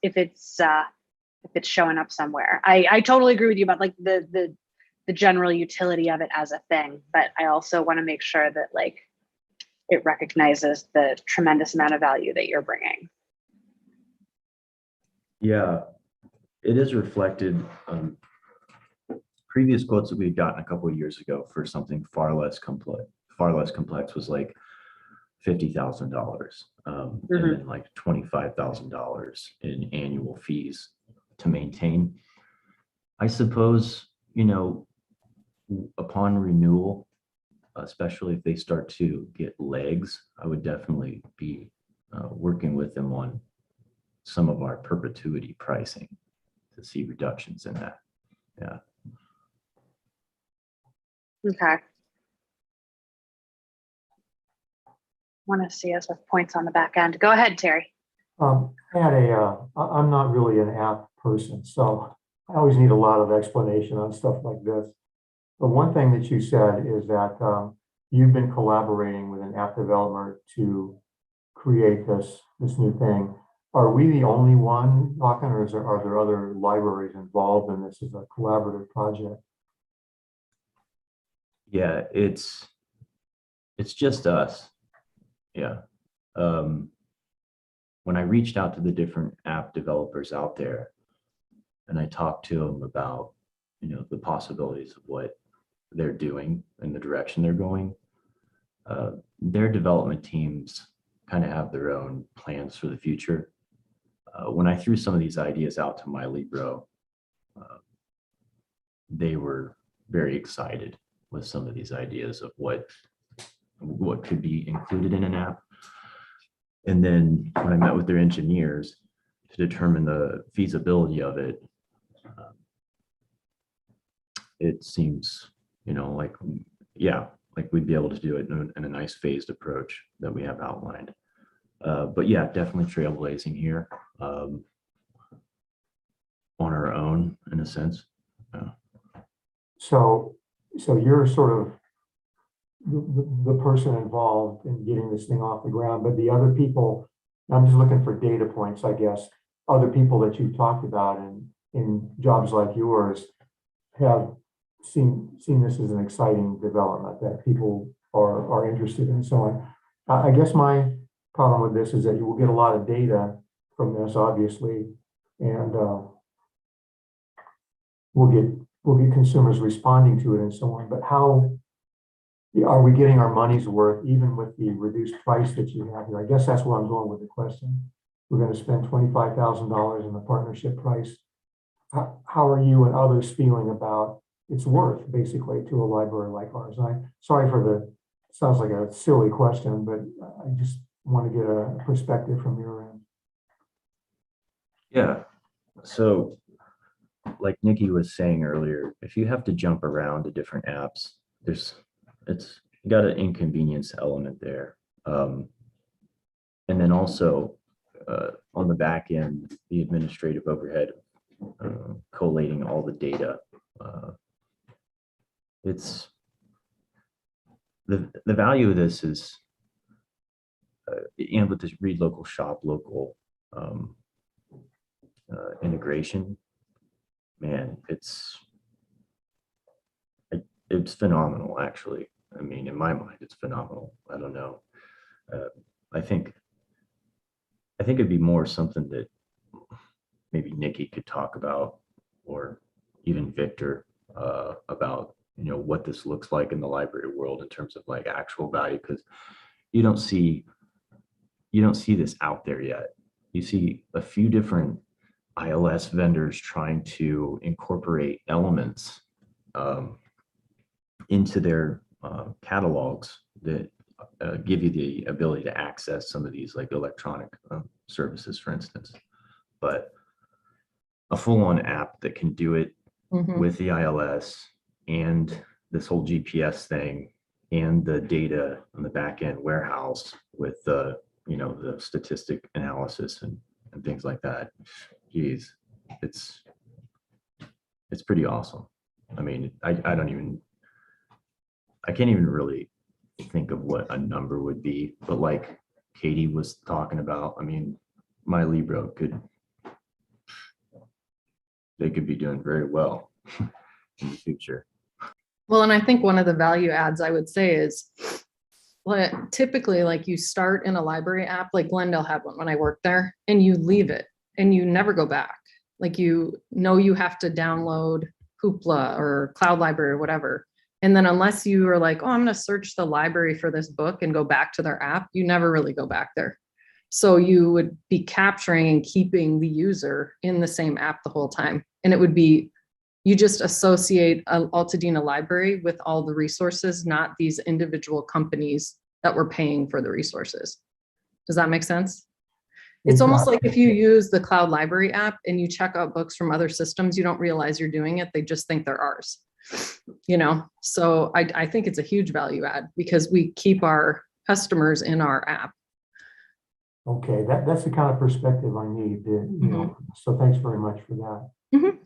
showing up somewhere. I totally agree with you about, like, the general utility of it as a thing, but I also want to make sure that, like, it recognizes the tremendous amount of value that you're bringing. Yeah, it is reflected. Previous quotes that we'd gotten a couple of years ago for something far less complex was like $50,000, and then like $25,000 in annual fees to maintain. I suppose, upon renewal, especially if they start to get legs, I would definitely be working with them on some of our perpetuity pricing. see reductions in that. Yeah. Okay. Want to see us with points on the back end. Go ahead, Terry. I had I'm not really an app person, so I always need a lot of explanation on stuff like this. But one thing that you said is that you've been collaborating with an app developer to create this new thing. Are we the only one talking, or are there other libraries involved in this as a collaborative project? Yeah, it's just us. Yeah. When I reached out to the different app developers out there and I talked to them about, the possibilities of what they're doing and the direction they're going, their development teams kind of have their own plans for the future. When I threw some of these ideas out to my Libro, they were very excited with some of these ideas of what could be included in an app. And then when I met with their engineers to determine the feasibility of it, it seems, like we'd be able to do it in a nice phased approach that we have outlined. But yeah, definitely trailblazing here on our own, in a sense. So you're sort of the person involved in getting this thing off the ground, but the other people, I'm just looking for data points, I guess. Other people that you've talked about in jobs like yours have seen this as an exciting development that people are interested in. So I guess my problem with this is that you will get a lot of data from this, obviously, and we'll get consumers responding to it and so on. But how are we getting our money's worth, even with the reduced price that you have here? I guess that's where I'm going with the question. We're going to spend $25,000 in the partnership price. How are you and others feeling about its worth, basically, to a library like ours? I'm sorry for sounds like a silly question, but I just want to get a perspective from your end. Yeah. So like Nikki was saying earlier, if you have to jump around to different apps, it's got an inconvenience element there. And then also on the back end, the administrative overhead, collating all the data. It's the value of this is, with this read local, shop local integration, man, it's phenomenal, actually. I mean, in my mind, it's phenomenal. I don't know. I think it'd be more something that maybe Nikki could talk about, or even Victor, about, what this looks like in the library world in terms of like actual value, because you don't see this out there yet. You see a few different ILS vendors trying to incorporate elements into their catalogs that give you the ability to access some of these like electronic services, for instance. But a full-on app that can do it with the ILS and this whole GPS thing and the data on the back end warehouse with the statistic analysis and things like that. Geez, it's pretty awesome. I mean, I can't even really think of what a number would be, but like Katie was talking about, I mean, my Libro could be doing very well in the future. Well, and I think one of the value adds I would say is, typically, like, you start in a library app, like Glendale had one when I worked there, and you leave it and you never go back. Like, you have to download Hoopla or Cloud Library or whatever. And then unless you are like, oh, I'm going to search the library for this book and go back to their app, you never really go back there. So you would be capturing and keeping the user in the same app the whole time. And it would be, you just associate Altadena library with all the resources, not these individual companies that were paying for the resources. Does that make sense? It's almost like if you use the cloud library app and you check out books from other systems, you don't realize you're doing it. They just think they're ours, you know? So I think it's a huge value add because we keep our customers in our app. Okay, that's the kind of perspective I need, you know, so thanks very much for that. Mhm.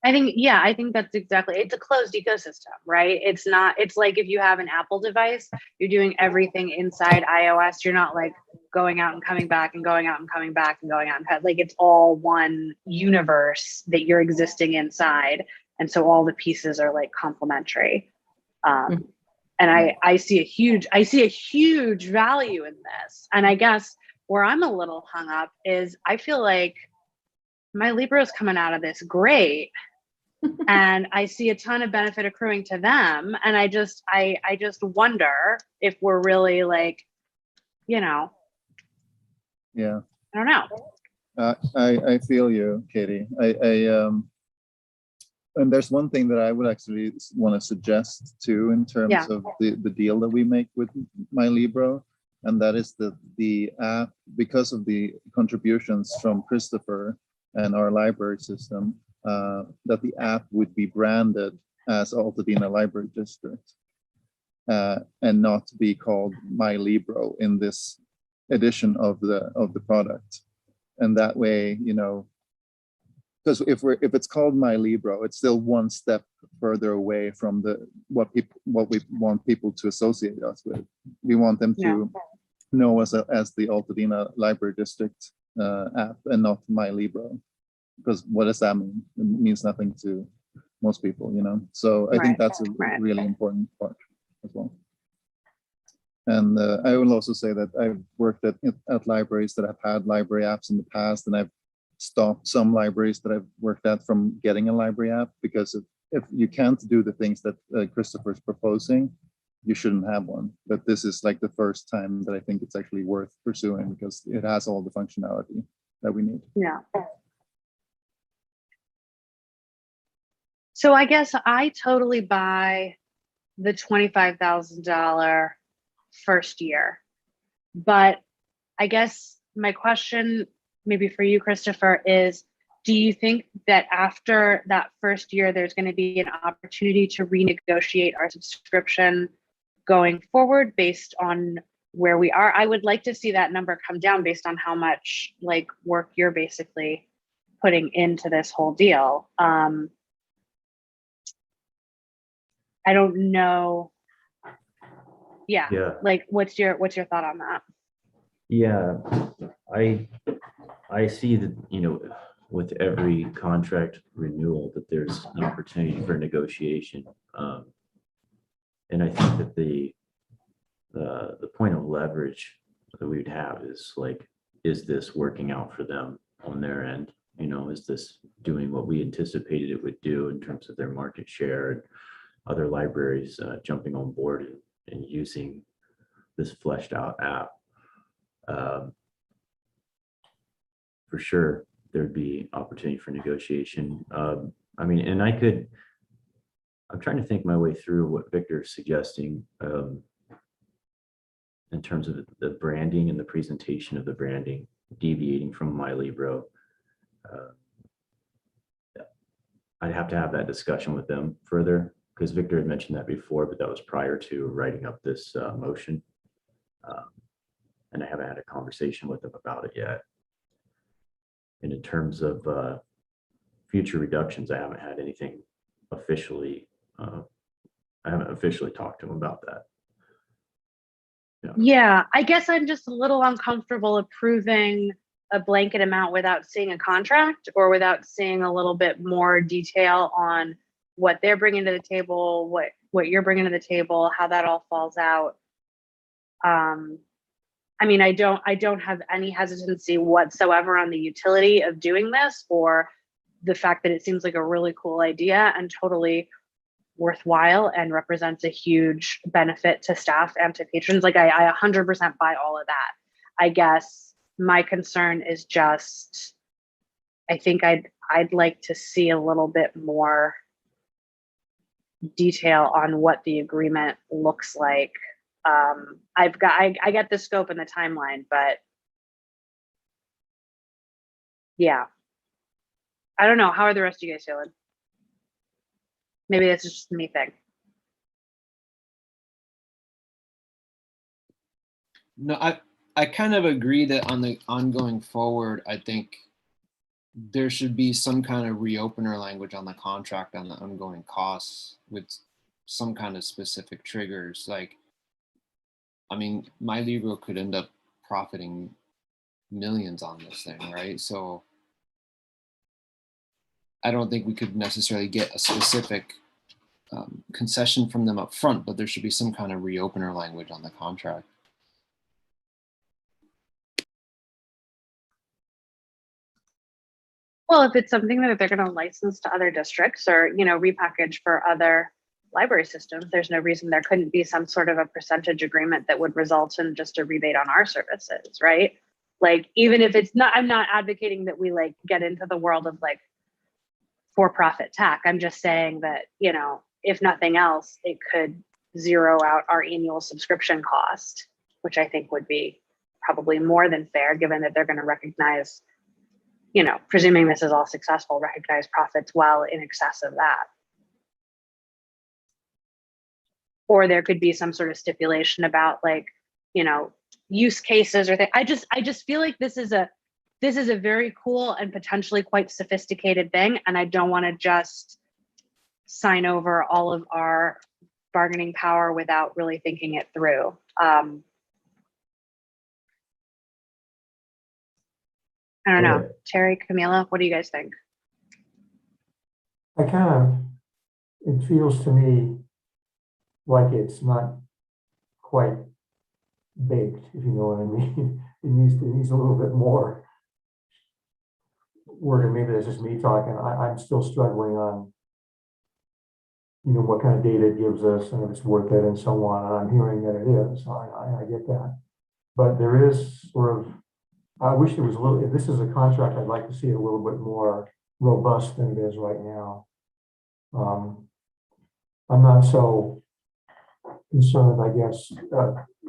I think that's exactly, it's a closed ecosystem, right? It's not, it's like if you have an Apple device, you're doing everything inside iOS. You're not like going out and coming back and going out and coming back and going out and like it's all one universe that you're existing inside. And so all the pieces are like complementary. And I see a huge value in this. And I guess where I'm a little hung up is I feel like my Libra is coming out of this great. And I see a ton of benefit accruing to them. And I just wonder if we're really like, you know, Yeah. I don't know. I feel you, Katie. And there's one thing that I would actually want to suggest too, in terms of the deal that we make with MyLibro, and that is the app, because of the contributions from Christopher and our library system, that the app would be branded as Altadena Library District, and not be called MyLibro in this edition of the product. And that way, you know, because if it's called MyLibro, it's still one step further away from what we want people to associate us with. We want them to know us as the Altadena Library District app and not MyLibro. Because what does that mean? It means nothing to most people, you know. So I think that's a really important part as well. And I will also say that I've worked at libraries that have had library apps in the past, and I've stopped some libraries that I've worked at from getting a library app, because if you can't do the things that Christopher's proposing, you shouldn't have one. But this is like the first time that I think it's actually worth pursuing, because it has all the functionality that we need. Yeah. So I guess I totally buy the $25,000 first year. But I guess my question maybe for you, Christopher, is do you think that after that first year, there's going to be an opportunity to renegotiate our subscription going forward based on where we are? I would like to see that number come down based on how much like work you're basically putting into this whole deal. I don't know. Yeah. Like, what's your thought on that? Yeah, I see that, you know, with every contract renewal that there's an opportunity for negotiation. And I think that the point of leverage that we would have is like, is this working out for them on their end? You know, is this doing what we anticipated it would do in terms of their market share, and other libraries jumping on board and using this fleshed out app? For sure, there'd be opportunity for negotiation. I mean, and I'm trying to think my way through what Victor's suggesting in terms of the branding and the presentation of the branding, deviating from MyLibro. I'd have to have that discussion with them further, because Victor had mentioned that before, but that was prior to writing up this motion. And I haven't had a conversation with them about it yet. And in terms of future reductions, I haven't had anything officially, I haven't officially talked to them about that. Yeah, I guess I'm just a little uncomfortable approving a blanket amount without seeing a contract, or without seeing a little bit more detail on what they're bringing to the table, what you're bringing to the table, how that all falls out. I mean, I don't have any hesitancy whatsoever on the utility of doing this, or the fact that it seems like a really cool idea and totally worthwhile and represents a huge benefit to staff and to patrons. Like I 100% buy all of that. I guess my concern is just, I think I'd like to see a little bit more detail on what the agreement looks like. I get the scope and the timeline, but Yeah. I don't know. How are the rest of you guys feeling? Maybe that's just me thing. No, I kind of agree that on the ongoing forward, I think there should be some kind of reopener language on the contract on the ongoing costs with some kind of specific triggers. Like, I mean, my Libro could end up profiting millions on this thing, right? So I don't think we could necessarily get a specific concession from them up front, but there should be some kind of reopener language on the contract. Well, if it's something that they're going to license to other districts or, you know, repackage for other library systems, there's no reason there couldn't be some sort of a percentage agreement that would result in just a rebate on our services, right? Like, even if it's not, I'm not advocating that we like get into the world of like for-profit tech. I'm just saying that, you know, if nothing else, it could zero out our annual subscription cost, which I think would be probably more than fair, given that they're going to recognize, you know, presuming this is all successful, recognize profits well in excess of that. Or there could be some sort of stipulation about like, you know, use cases or things. I just feel like this is a very cool and potentially quite sophisticated thing. And I don't want to just sign over all of our bargaining power without really thinking it through. I don't know. Terry, Camila, what do you guys think? It feels to me like it's not quite baked, if you know what I mean. It needs a little bit more work, and maybe that's just me talking. I'm still struggling on, you know, what kind of data it gives us and if it's worth it and so on. And I'm hearing that it is. So I get that. But there is sort of, I wish there was a little, if this is a contract, I'd like to see it a little bit more robust than it is right now. I'm not so concerned, I guess,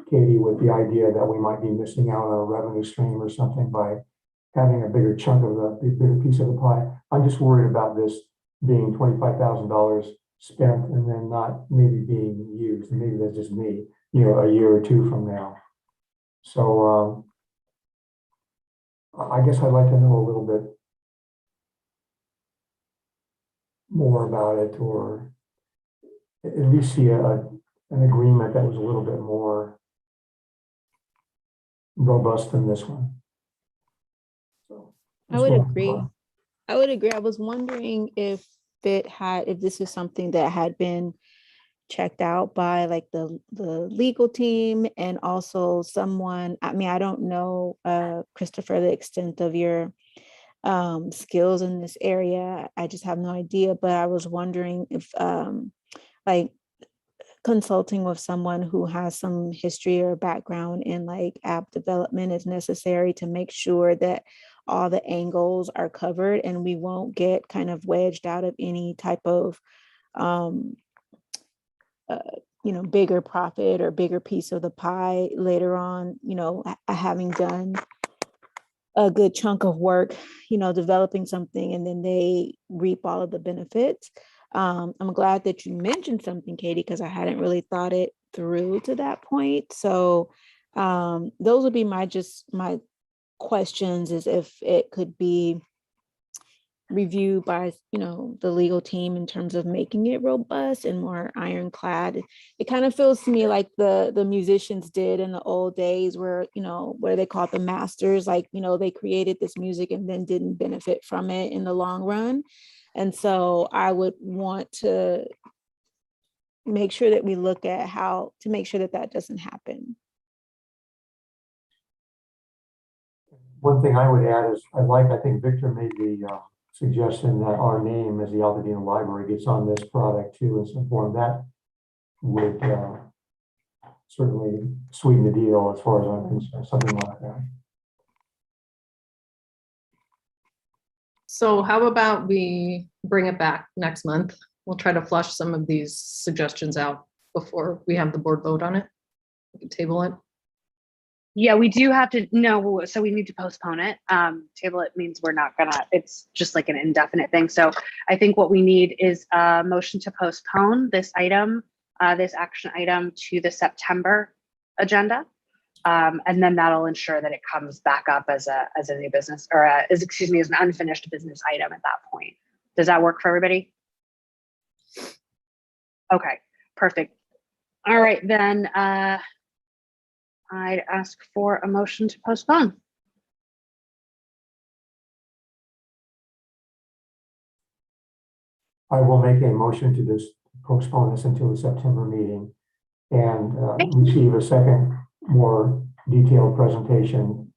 Katie, with the idea that we might be missing out on a revenue stream or something by having a bigger chunk of the bigger piece of the pie. I'm just worried about this being $25,000 spent and then not maybe being used. And maybe that's just me, you know, a year or two from now. So I guess I'd like to know a little bit more about it, or at least see an agreement that was a little bit more robust than this one. So I would agree. I would agree. I was wondering if this is something that had been checked out by like the legal team and also someone. I mean, I don't know, Christopher, the extent of your skills in this area. I just have no idea, but I was wondering if like consulting with someone who has some history or background in like app development is necessary to make sure that all the angles are covered and we won't get kind of wedged out of any type of you know, bigger profit or bigger piece of the pie later on, you know, having done a good chunk of work, you know, developing something and then they reap all of the benefits. I'm glad that you mentioned something, Katie, because I hadn't really thought it through to that point. So those would be my questions, is if it could be reviewed by, you know, the legal team in terms of making it robust and more ironclad. It kind of feels to me like the musicians did in the old days where, you know, where they called the masters, like, you know, they created this music and then didn't benefit from it in the long run. And so I would want to make sure that we look at how to make sure that that doesn't happen. One thing I would add is I think Victor made the suggestion that our name as the Altadena Library gets on this product too in some form. That would certainly sweeten the deal as far as I'm concerned, something like that. So how about we bring it back next month? We'll try to flush some of these suggestions out before we have the board vote on it. We can table it. Yeah, we do have to, no, so we need to postpone it. Table it means we're not gonna, it's just like an indefinite thing. So I think what we need is a motion to postpone this item, this action item to the September agenda. And then that'll ensure that it comes back up as a new business, or as an unfinished business item at that point. Does that work for everybody? Okay, perfect. All right, then I'd ask for a motion to postpone. I will make a motion to just postpone this until the September meeting and receive a second, more detailed presentation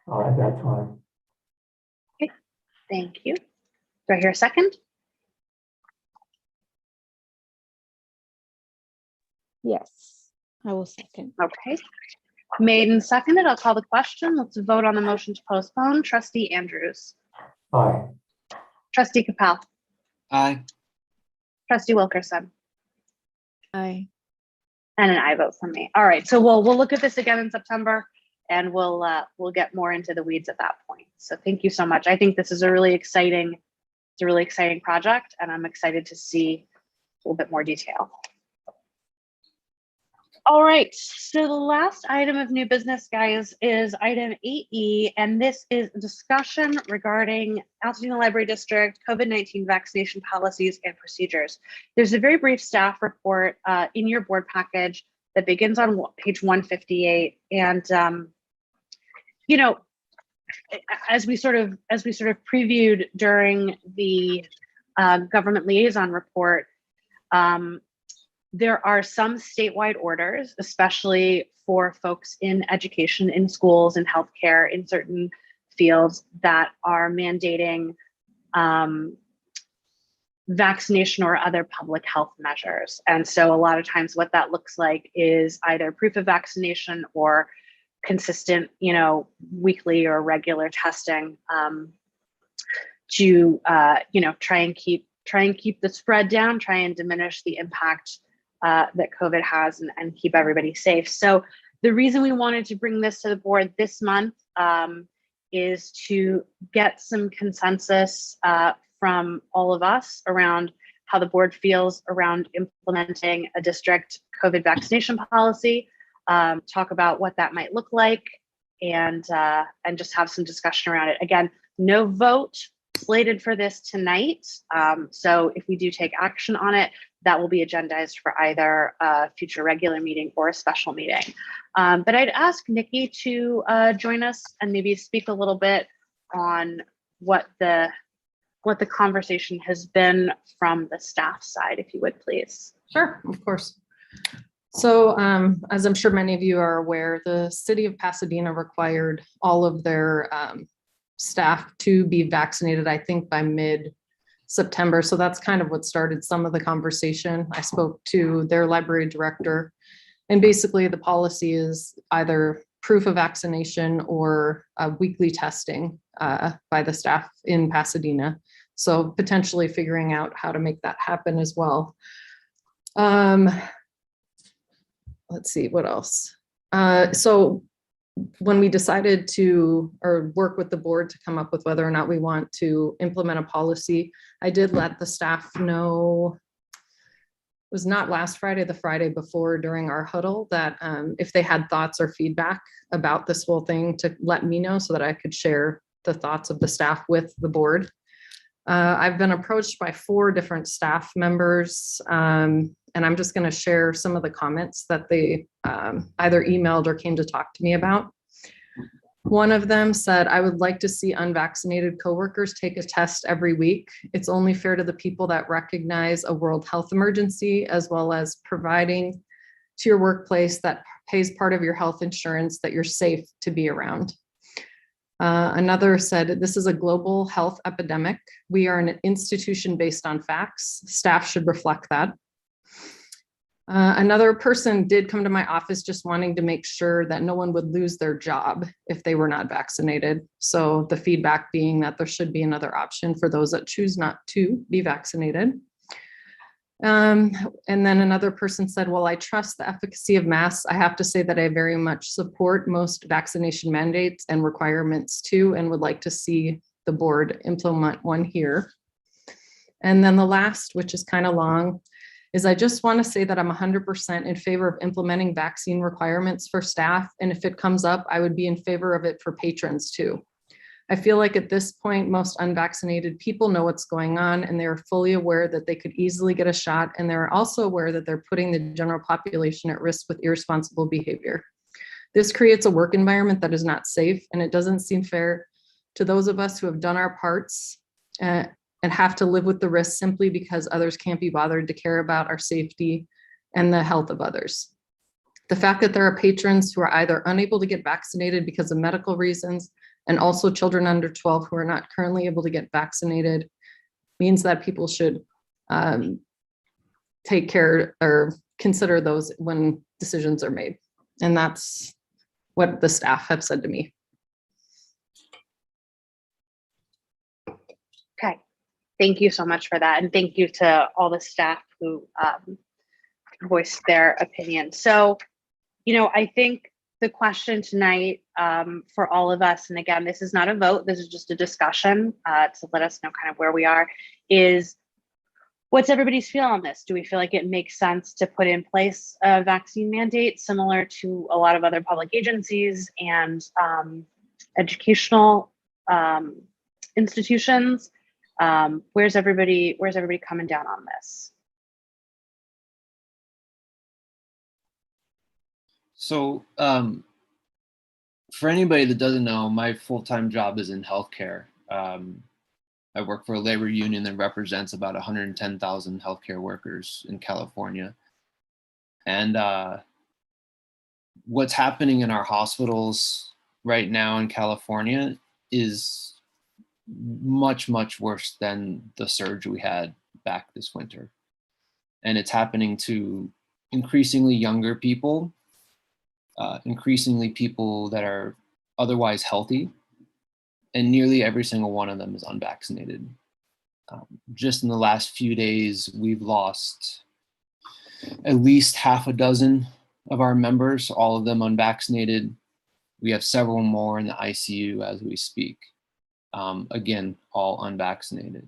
at that time. Okay, thank you. Do I hear a second? Yes, I will second. Okay. Made and seconded. I'll call the question. Let's vote on the motion to postpone. Trustee Andrews. Aye. Trustee Capel. Aye. Trustee Wilkerson. Aye. And an aye vote from me. All right. So we'll look at this again in September, and we'll get more into the weeds at that point. So thank you so much. I think this is a really exciting project, and I'm excited to see a little bit more detail. All right, so the last item of new business, guys, is item 8E, and this is a discussion regarding Altadena Library District COVID-19 vaccination policies and procedures. There's a very brief staff report in your board package that begins on page 158, and you know, as we sort of previewed during the government liaison report. There are some statewide orders, especially for folks in education, in schools, in healthcare, in certain fields, that are mandating vaccination or other public health measures. And so a lot of times what that looks like is either proof of vaccination or consistent, weekly or regular testing to, try and keep the spread down, try and diminish the impact that COVID has, and keep everybody safe. So the reason we wanted to bring this to the board this month is to get some consensus from all of us around how the board feels around implementing a district COVID vaccination policy, talk about what that might look like, and just have some discussion around it. Again, no vote slated for this tonight. So if we do take action on it, that will be agendized for either a future regular meeting or a special meeting. But I'd ask Nikki to join us and maybe speak a little bit on what the conversation has been from the staff side, if you would, please. Sure, of course. So as I'm sure many of you are aware, the city of Pasadena required all of their staff to be vaccinated, I think by mid-September. So that's kind of what started some of the conversation. I spoke to their library director, and basically the policy is either proof of vaccination or weekly testing by the staff in Pasadena. So potentially figuring out how to make that happen as well. Let's see, what else? So when we decided to, or work with the board to come up with whether or not we want to implement a policy, I did let the staff know, it was not last Friday, the Friday before during our huddle, that if they had thoughts or feedback about this whole thing, to let me know so that I could share the thoughts of the staff with the board. I've been approached by 4 different staff members, and I'm just going to share some of the comments that they either emailed or came to talk to me about. One of them said, I would like to see unvaccinated coworkers take a test every week. It's only fair to the people that recognize a world health emergency, as well as providing to your workplace that pays part of your health insurance that you're safe to be around. Another said, this is a global health epidemic. We are an institution based on facts. Staff should reflect that. Another person did come to my office just wanting to make sure that no one would lose their job if they were not vaccinated. So the feedback being that there should be another option for those that choose not to be vaccinated. And then another person said, well, I trust the efficacy of masks. I have to say that I very much support most vaccination mandates and requirements too, and would like to see the board implement one here. And then the last, which is kind of long, is I just want to say that I'm 100% in favor of implementing vaccine requirements for staff. And if it comes up, I would be in favor of it for patrons too. I feel like at this point, most unvaccinated people know what's going on and they're fully aware that they could easily get a shot. And they're also aware that they're putting the general population at risk with irresponsible behavior. This creates a work environment that is not safe, and it doesn't seem fair to those of us who have done our parts and have to live with the risk simply because others can't be bothered to care about our safety and the health of others. The fact that there are patrons who are either unable to get vaccinated because of medical reasons, and also children under 12 who are not currently able to get vaccinated, means that people should take care or consider those when decisions are made. And that's what the staff have said to me. Okay, thank you so much for that. And thank you to all the staff who voiced their opinion. So, I think the question tonight for all of us, and again, this is not a vote, this is just a discussion to let us know kind of where we are, is what's everybody's feel on this? Do we feel like it makes sense to put in place a vaccine mandate similar to a lot of other public agencies and educational institutions? Where's everybody coming down on this? So for anybody that doesn't know, my full-time job is in healthcare. I work for a labor union that represents about 110,000 healthcare workers in California. And what's happening in our hospitals right now in California is much, much worse than the surge we had back this winter. And it's happening to increasingly younger people, increasingly people that are otherwise healthy, and nearly every single one of them is unvaccinated. Just in the last few days, we've lost at least half a dozen of our members, all of them unvaccinated. We have several more in the ICU as we speak. Again, all unvaccinated.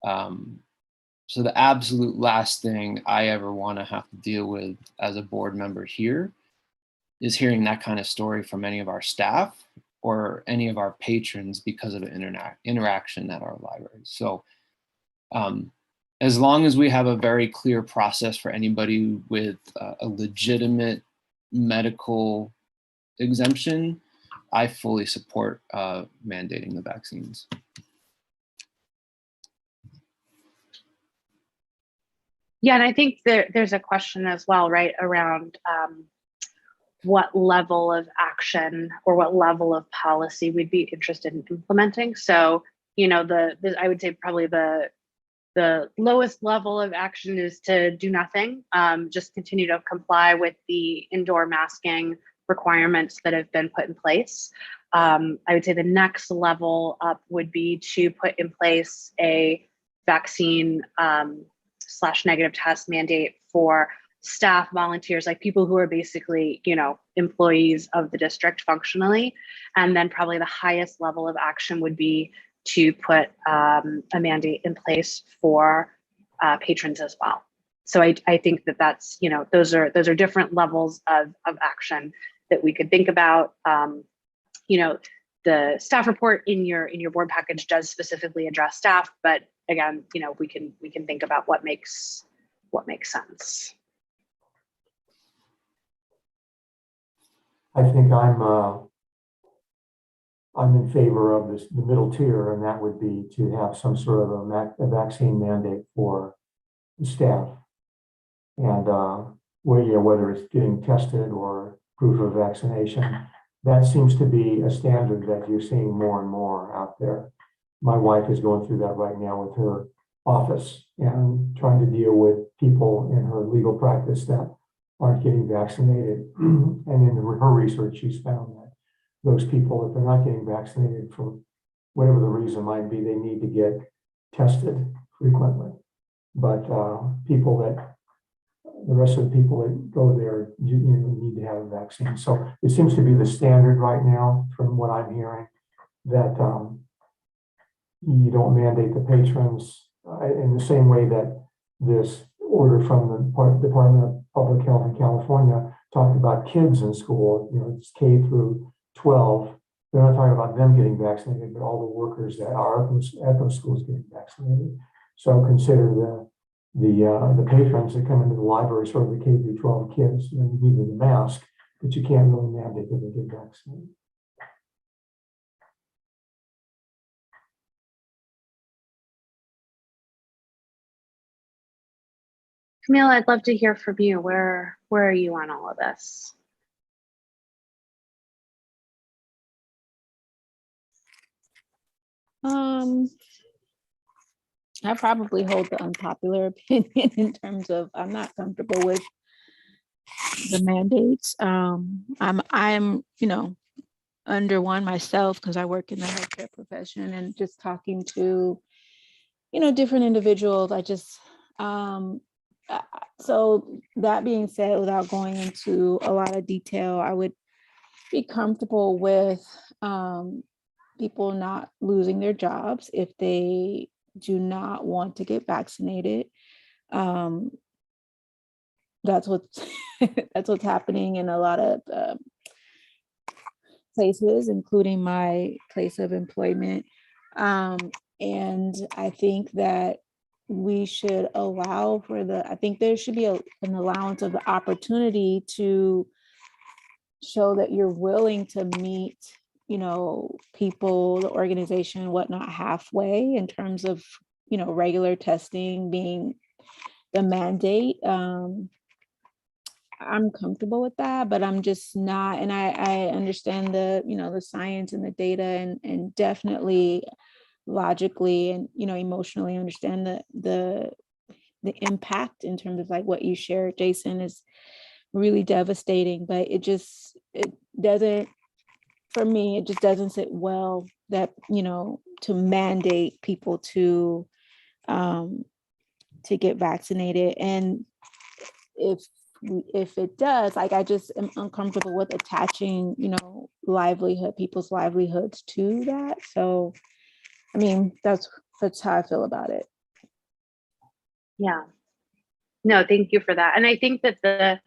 So the absolute last thing I ever want to have to deal with as a board member here is hearing that kind of story from any of our staff or any of our patrons because of an interaction at our library. So as long as we have a very clear process for anybody with a legitimate medical exemption, I fully support mandating the vaccines. Yeah, and I think there's a question as well, right, around what level of action or what level of policy we'd be interested in implementing. So, I would say probably the lowest level of action is to do nothing, just continue to comply with the indoor masking requirements that have been put in place. I would say the next level up would be to put in place a vaccine / negative test mandate for staff, volunteers, like people who are basically, employees of the district functionally. And then probably the highest level of action would be to put a mandate in place for patrons as well. So I think that's, those are different levels of action that we could think about. The staff report in your board package does specifically address staff, but again, we can think about what makes sense. I think I'm in favor of the middle tier, and that would be to have some sort of a vaccine mandate for the staff. And whether it's getting tested or proof of vaccination, that seems to be a standard that you're seeing more and more out there. My wife is going through that right now with her office and trying to deal with people in her legal practice that aren't getting vaccinated. And in her research, she's found that those people, if they're not getting vaccinated for whatever the reason might be, they need to get tested frequently. but people that, the rest of the people that go there, you need to have a vaccine. So it seems to be the standard right now, from what I'm hearing, that you don't mandate the patrons in the same way that this order from the Department of Public Health in California talked about kids in school, it's K through 12. They're not talking about them getting vaccinated, but all the workers that are at those schools getting vaccinated. So consider the patrons that come into the library, sort of the K through 12 kids, and you need a mask, but you can't really mandate that they get vaccinated. Camille, I'd love to hear from you. Where are you on all of this? I probably hold the unpopular opinion in terms of I'm not comfortable with the mandates. I'm under one myself because I work in the healthcare profession, and just talking to different individuals. So that being said, without going into a lot of detail, I would be comfortable with people not losing their jobs if they do not want to get vaccinated. That's what's that's what's happening in a lot of places, including my place of employment. And I think that we should allow for I think there should be an allowance of the opportunity to show that you're willing to meet, people, the organization, whatnot, halfway in terms of, regular testing being the mandate. I'm comfortable with that, but I'm just not, and I understand the science and the data, and definitely logically and, emotionally understand the impact in terms of like what you shared, Jason, is really devastating, but it doesn't, for me, it just doesn't sit well that, to mandate people to get vaccinated. And if it does, like, I just am uncomfortable with attaching, people's livelihoods to that. So, I mean, that's how I feel about it. Yeah. No, thank you for that. And I think that the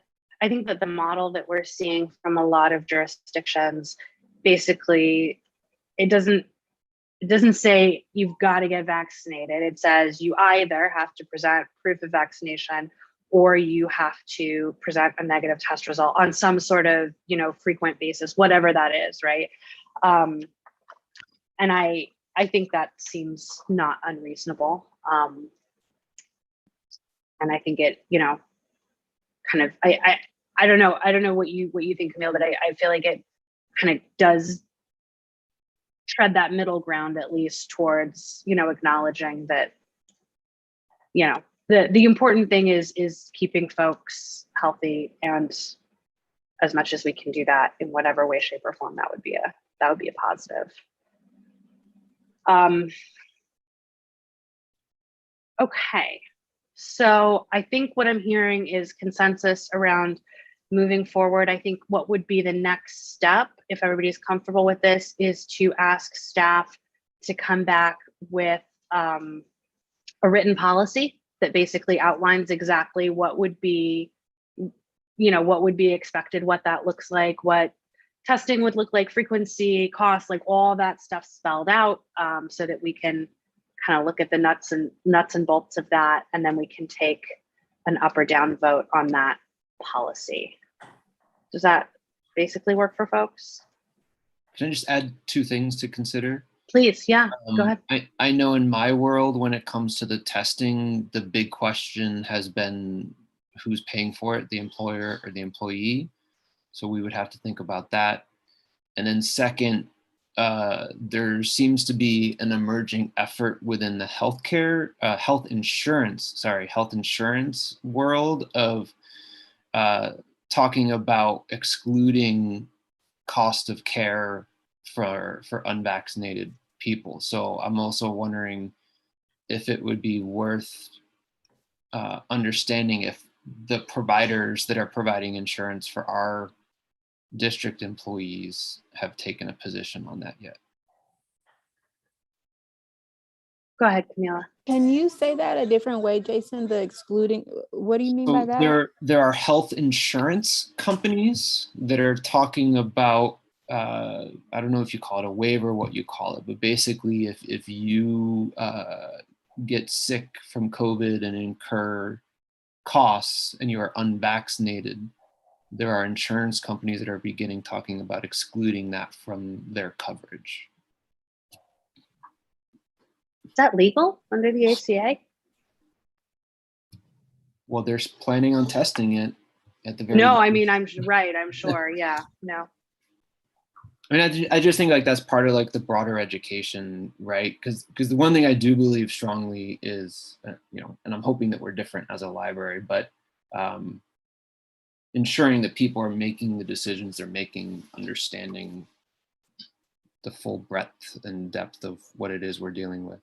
model that we're seeing from a lot of jurisdictions, basically, it doesn't say you've got to get vaccinated. It says you either have to present proof of vaccination or you have to present a negative test result on some sort of, frequent basis, whatever that is, right? And I think that seems not unreasonable. And I think it, kind of, I don't know what you think, Camille, but I feel like it kind of does tread that middle ground, at least towards, acknowledging that, the important thing is keeping folks healthy, and as much as we can do that in whatever way, shape, or form, that would be a positive. Okay. So I think what I'm hearing is consensus around moving forward. I think what would be the next step, if everybody's comfortable with this, is to ask staff to come back with a written policy that basically outlines exactly what would be, what would be expected, what that looks like, what testing would look like, frequency, cost, like all that stuff spelled out, so that we can kind of look at the nuts and bolts of that, and then we can take an up or down vote on that policy. Does that basically work for folks? Can I just add two things to consider? Please, yeah, go ahead. I know in my world, when it comes to the testing, the big question has been who's paying for it, the employer or the employee. So we would have to think about that. And then second, there seems to be an emerging effort within the health insurance world of talking about excluding cost of care for unvaccinated people. So I'm also wondering if it would be worth understanding if the providers that are providing insurance for our district employees have taken a position on that yet. Go ahead, Camila. Can you say that a different way, Jason? The excluding, what do you mean by So that? there are health insurance companies that are talking about, I don't know if you call it a waiver, what you call it, but basically if you get sick from COVID and incur costs and you are unvaccinated, there are insurance companies that are beginning talking about excluding that from their coverage. Is that legal under the ACA? Well, they're planning on testing it at the very No, I least. mean, I'm right. I'm sure. Yeah, no. I mean, I just think like that's part of like the broader education, right? Because the one thing I do believe strongly is, you know, and I'm hoping that we're different as a library, but ensuring that people are making the decisions they're making, understanding the full breadth and depth of what it is we're dealing with.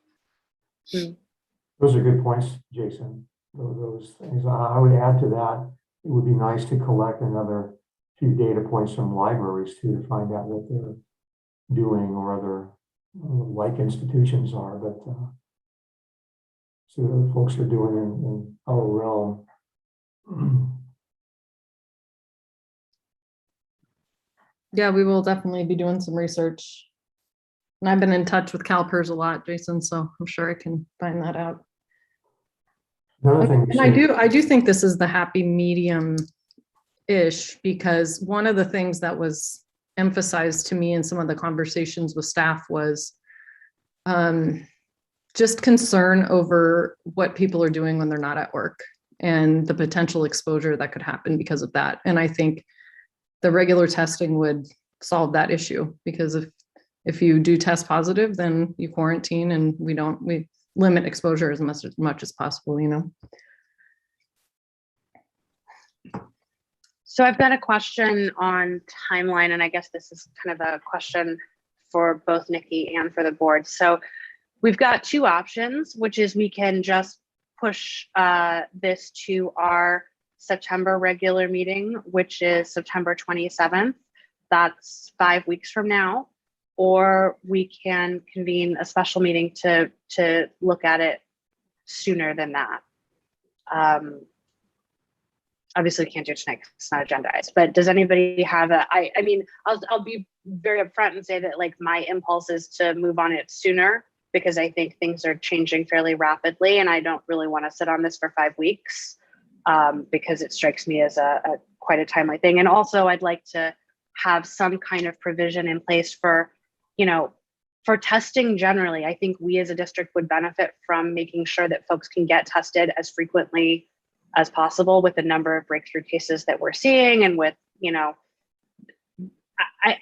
Those are good points, Jason. Those things. I would add to that, it would be nice to collect another few data points from libraries too, to find out what they're doing or other like institutions are, but see what the folks are doing in our realm. Yeah, we will definitely be doing some research. And I've been in touch with CalPERS a lot, Jason, so I'm sure I can find that out. Another thing, And I do think this is the happy medium-ish, because one of the things that was emphasized to me in some of the conversations with staff was just concern over what people are doing when they're not at work and the potential exposure that could happen because of that. And I think the regular testing would solve that issue, because if you do test positive, then you quarantine, and we limit exposure as much as possible, you know. So I've got a question on timeline, and I guess this is kind of a question for both Nikki and for the board. So we've got two options, which is we can just push this to our September regular meeting, which is September 27th. That's 5 weeks from now. Or we can convene a special meeting to look at it sooner than that. Obviously we can't do it tonight because it's not agendized, but does anybody have I mean, I'll be very upfront and say that like my impulse is to move on it sooner, because I think things are changing fairly rapidly and I don't really want to sit on this for 5 weeks because it strikes me as a quite a timely thing. And also I'd like to have some kind of provision in place for, you know, for testing generally. I think we as a district would benefit from making sure that folks can get tested as frequently as possible with the number of breakthrough cases that we're seeing. And with, you know,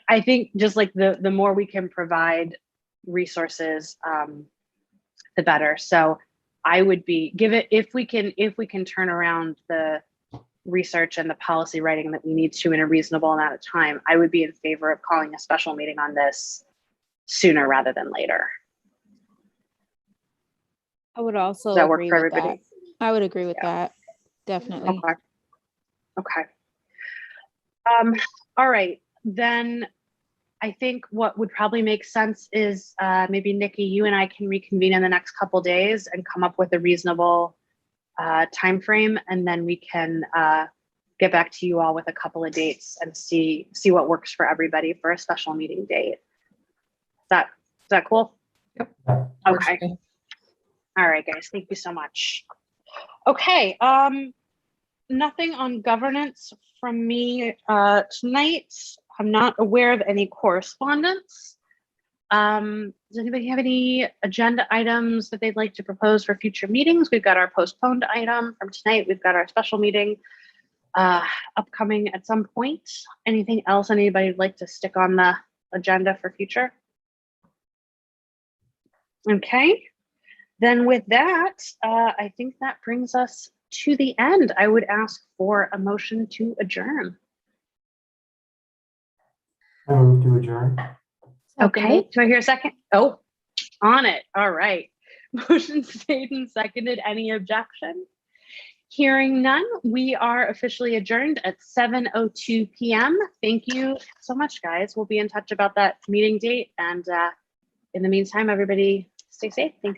I think just like the more we can provide resources, the better. So I would be, if we can turn around the research and the policy writing that we need to in a reasonable amount of time, I would be in favor of calling a special meeting on this sooner rather than later. I would also Does that work agree for with everybody? that. I would agree with that. Definitely. Okay. All right, then I think what would probably make sense is maybe Nikki, you and I can reconvene in the next couple days and come up with a reasonable time frame, and then we can get back to you all with a couple of dates and see what works for everybody for a special meeting date. Is that cool? Yep. Okay. All right, guys. Thank you so much. Okay. Nothing on governance from me tonight. I'm not aware of any correspondence. Does anybody have any agenda items that they'd like to propose for future meetings? We've got our postponed item from tonight. We've got our special meeting upcoming at some point. Anything else anybody would like to stick on the agenda for future? Okay, then with that, I think that brings us to the end. I would ask for a motion to adjourn. I move to adjourn. Okay, do I hear a second? Oh, on it. All right. Motion made and seconded. Any objection? Hearing none, we are officially adjourned at 7:02 p.m. Thank you so much, guys. We'll be in touch about that meeting date. And in the meantime, everybody stay safe. Thanks.